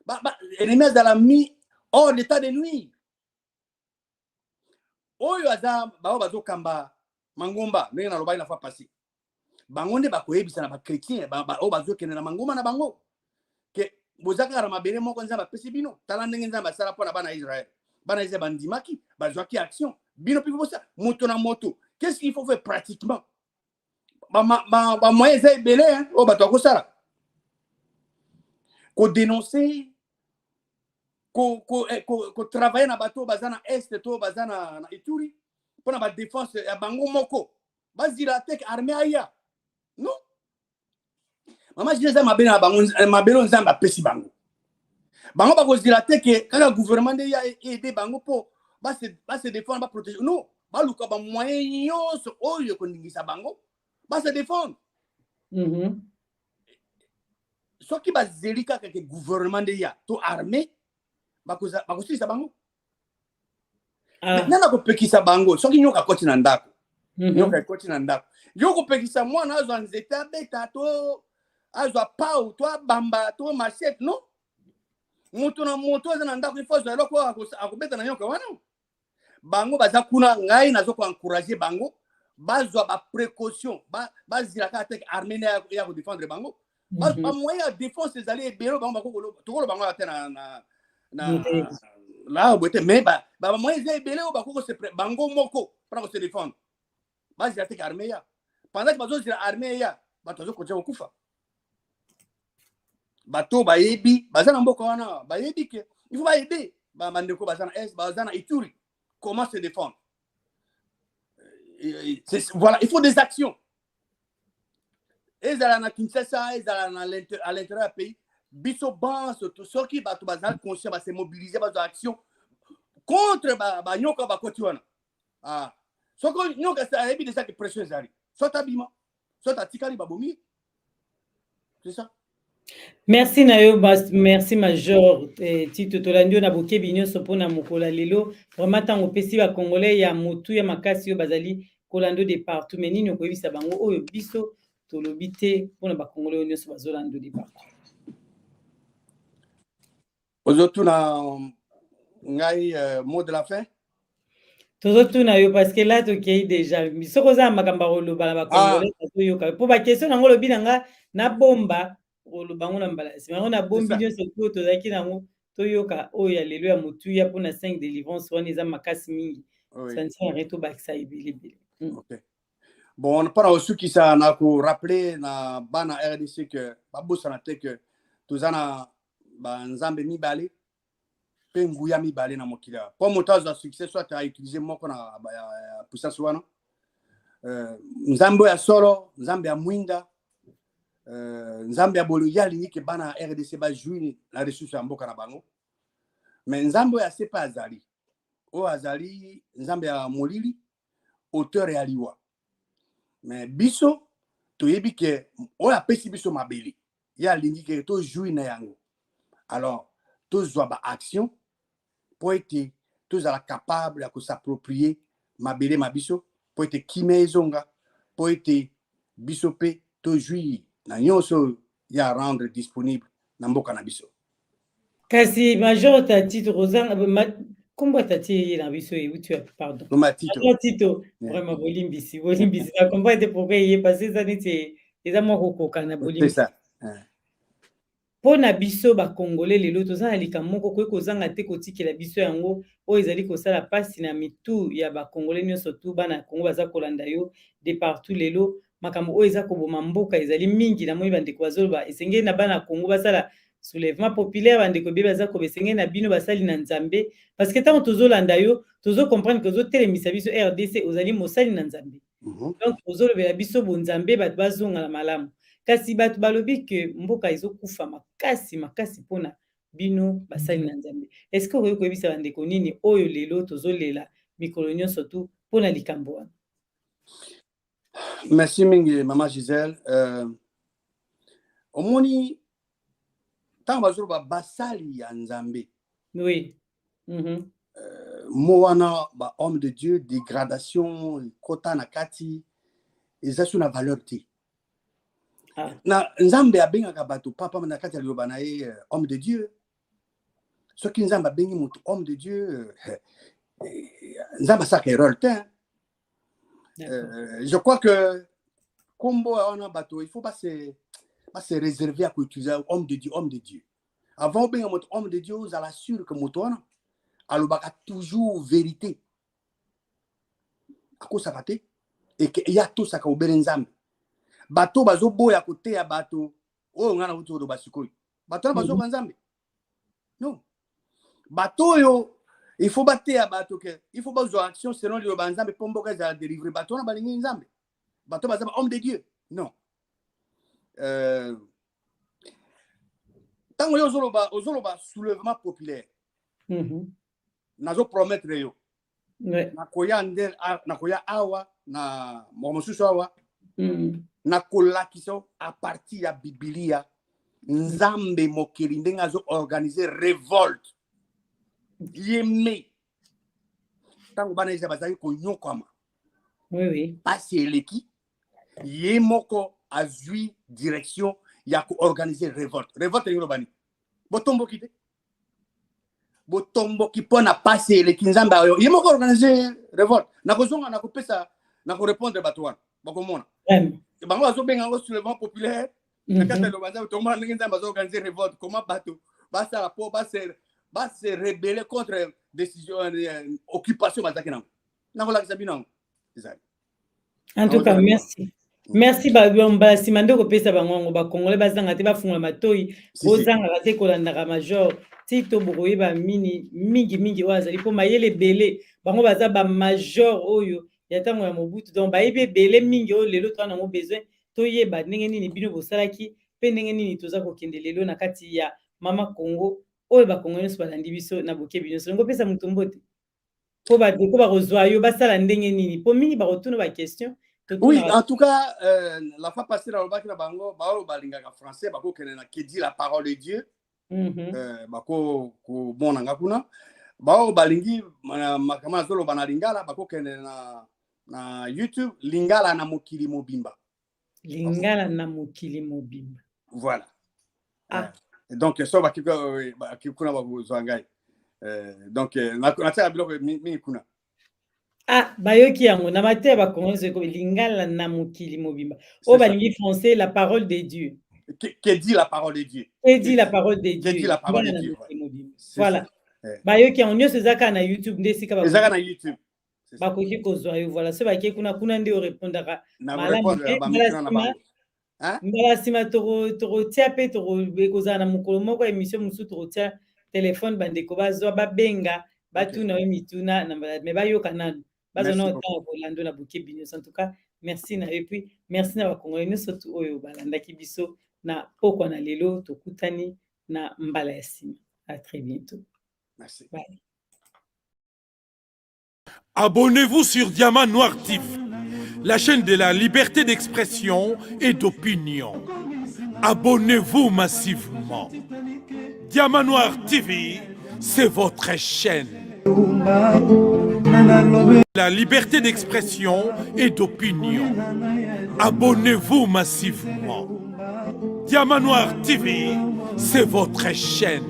ba ennemi za la mi hors d'état de nuire oyo aza bazo kamba mangomba ndenge na lobai na fois passé bangone ba koyebisa na ba chrétien o bazo kene na mangomba na bango ke bozaka na mabere moko nzamba pesi bino tala ndenge nzamba sala pona bana Israël bandimaki bazwaki action bino pipo ça moto na moto qu'est-ce qu'il faut faire pratiquement ba moyen c'est belé hein o bato ko sala ko dénoncer ko travailler na bato bazana est to bazana na Ituri pona ba défense ya bango moko bazira tek armée aya non mama je za mabena bango mabelo nzamba pesi bango bango bakozila te ke kaka gouvernement nde ya aide bango mpo base défendre baprotéger non baluka bamoyen nyonso oyo ekondingisa bango base défendre soki bazeli kaka ke gouvernement nde ya to armée bakosilisa bango nana kopekisa bango soki nyoka koti na ndako nyoka ekoti na ndako yo kopekisa mwana azwa nzete abeta to azwa pau to abamba to machete non moto na moto aza na ndako ifo azwa eloko akobeta na nyoka wana bango baza kuna ngai nazoko encourager bango bazwa baprécaution bazilaka te armée ya kodéfendre bango bamoyen ya défense ezali ebele bango tokolo bango ate na bote mais bamoyen eza ebele oyo bakoko bango moko mpona kose défendre bazila te armée ya pendant que bazozila armée ya bato bazokontia kokufa bato bayebi baza na mboka wana bayebi ke il faut bayebi bandeko baza na est baza na Ituri comment se défendre voilà il faut des actions ezala na Kinshasa ezala na à l'intérieur du pays biso ban surtout soki bato baza conscient ba se mobiliser bazo action contre ba nyoka bakoti wana soko nyoka sa yebi déjà que pression ezali soit abima soit atikali babomi c'est ça. Merci Nayo, merci Major Tito Tolandio na boke binyo sopona mokola lelo vraiment tango pesi ba congolais ya motu ya makasi yo bazali kolando de partout mais nini okoyebisa bango oyo biso tolobi te pona ba congolais nyonso bazolando de partout. Ozotuna ngai mot de la fin. Tozotuna yo parce que là tokei déjà soko za makamba koloba na ba congolais toyoka po ba question nango lobi nanga na bomba bango na mbalasi bango na bombi nyonso to tozalaki nango toyoka oyo ya lelo ya motu ya mpona 5 délivrance wana eza makasi mingi santi ya reto bakisa ebelebele. Bon mpona osukisa na korapele na bana RDC ke babosana te ke toza na banzambe mibale mpe nguya mibale na mokili awa mpo moto azwa succès soit autilize moko na puissance wana nzambe ya solo nzambe ya mwinda nzambe ya bolo ya lingi ke bana RDC bajouir na ressource ya mboka na bango mais nzambe ya sepa azali o azali nzambe ya molili auteur ya liwa mais biso toyebi ke oyo apesi biso mabele ya lingi ke to jouir na yango alors tozwa ba action po ete tozala capable ya s'approprier mabele mabiso po ete kime ezonga po ete biso pe to jouir na nyonso ya rendre disponible na mboka na biso. Kasi Major Tito Rosan kombo tati na biso tu pardon. Major Tito vraiment bolimbisi na kombo ete pourquoi il est passé ça neti eza moko koka na bolimbisi. C'est ça. Pona biso ba congolais lelo tozana likambo moko ko kozanga te kotikela biso yango oyo ezali kosala pasi na mitu ya ba congolais nyonso tu bana Congo baza kolanda yo de partout lelo makambo oyo eza koboma mboka ezali mingi na moi bandeko bazoloba esengeli na bana Congo basala soulèvement populaire bandeko be baza ko besengeli na bino basali na nzambe parce que tant tozolanda yo tozo comprendre que zotelemisa biso RDC ozali mosali na nzambe donc tozolobela biso bo nzambe bat bazonga na malamu kasi bato balobi ke mboka ezokufa makasi pona bino basali na nzambe est-ce que okoki koyebisa bandeko nini oyo lelo tozolela mikolo nyonso tu pona likambo wana? Merci mingi Maman Gisèle. Omoni tant bazoloba basali ya nzambe. Oui. Mo wana ba homme de Dieu dégradation kota na kati eza sur la valeur te. Na nzambe abengaka bato papa na kati ya liloba na ye homme de Dieu. Soki nzambe abengi moto homme de Dieu nzambe asaka erreur te. Je crois que combo on a bateau il faut pas se réserver à utiliser homme de Dieu avant bien un homme de Dieu vous allez assurer que moto wana alobaka toujours vérité ako sabate et que ya tout ça ka obere nzambe bato bazo boya côté ya bato o ngana uto do basikoyi bato bazo nzambe non bato yo il faut battre à bateau que il faut pas jouer action selon le banzambe pombo ka za délivrer bateau na balingi nzambe bateau bazaba homme de Dieu non Tant que ozoloba soulèvement populaire, nazo promettre yo. Nakoya awa na momosusu awa. Nakola kiso à partir ya Biblia Nzambe mokeli ndenge azo organiser révolte. Yeme. Tango bana isa bazali ko nyokama. Oui. Pasi eleki. Ye moko azui direction ya ko organiser révolte. Révolte yolo bani. Botombo kite. Botombo ki pona pasi eleki Nzambe ayo. Ye moko organiser révolte. Nakozonga nakopesa nako répondre batouan. Bakomona. Bango azo benga ngo soulèvement populaire. Quand le bazar tomba ndenge Nzambe azo organiser révolte. Comment bato basa la po se rebeller contre décision occupation bazaki nango. Nakola kisabina. En tout cas, merci. Merci ba simande ko pesa bango ba congolais bazanga te ba fungula matoi bozanga te kolandaka major ti to bokoye ba mingi wazali po mayele belé bango baza ba major oyo ya tango ya Mobutu donc ba yebe belé mingi o lelo to na mo besoin to yeba ndenge nini bino bosalaki pe ndenge nini toza ko kende lelo na kati ya mama Congo oyo ba congolais balandi biso na boke bino so ngo pesa mutombote po ba kozwa yo basala ndenge nini po mingi ba retourner ba question. Oui, en tout cas, la fois passée dans le bac, bao balingaka français, bako kenena qui dit la parole de Dieu. Bako ko bonanga kuna. Bao balingi makama zolo bana lingala bako kenena na YouTube lingala na mokili mobimba. Lingala na mokili mobimba. Voilà. Donc so baki kuna bako zwangai. Donc na tia biloko mi kuna. Bayoki yango na mate ba congolais ko lingala na mokili mobimba. O balingi français la parole de Dieu. Qui dit la parole de Dieu. Qui dit la parole de Dieu. Qui dit la parole de Dieu. Voilà. Bayoki yango nyose zaka na YouTube ndesika ba. Zaka na YouTube. Ba ko ki ko zo yo voilà so ba ki kuna nde o répondra. Mbala sima toro tia pe toro bekoza na mokolo moko émission musu toro tia téléphone bandeko bazwa babenga batuna mituna na me bayoka nanu. En tout cas, merci et puis merci na bakongolais surtout oyo balanda kibiso na poko na lelo tokutani na mbala ya sima. À très bientôt. Merci. Bye. Abonnez-vous sur Diamant Noir TV, la chaîne de la liberté d'expression et d'opinion. Abonnez-vous massivement. Diamant Noir TV, c'est votre chaîne. La liberté d'expression et d'opinion. Abonnez-vous massivement. Diamant Noir TV, c'est votre chaîne.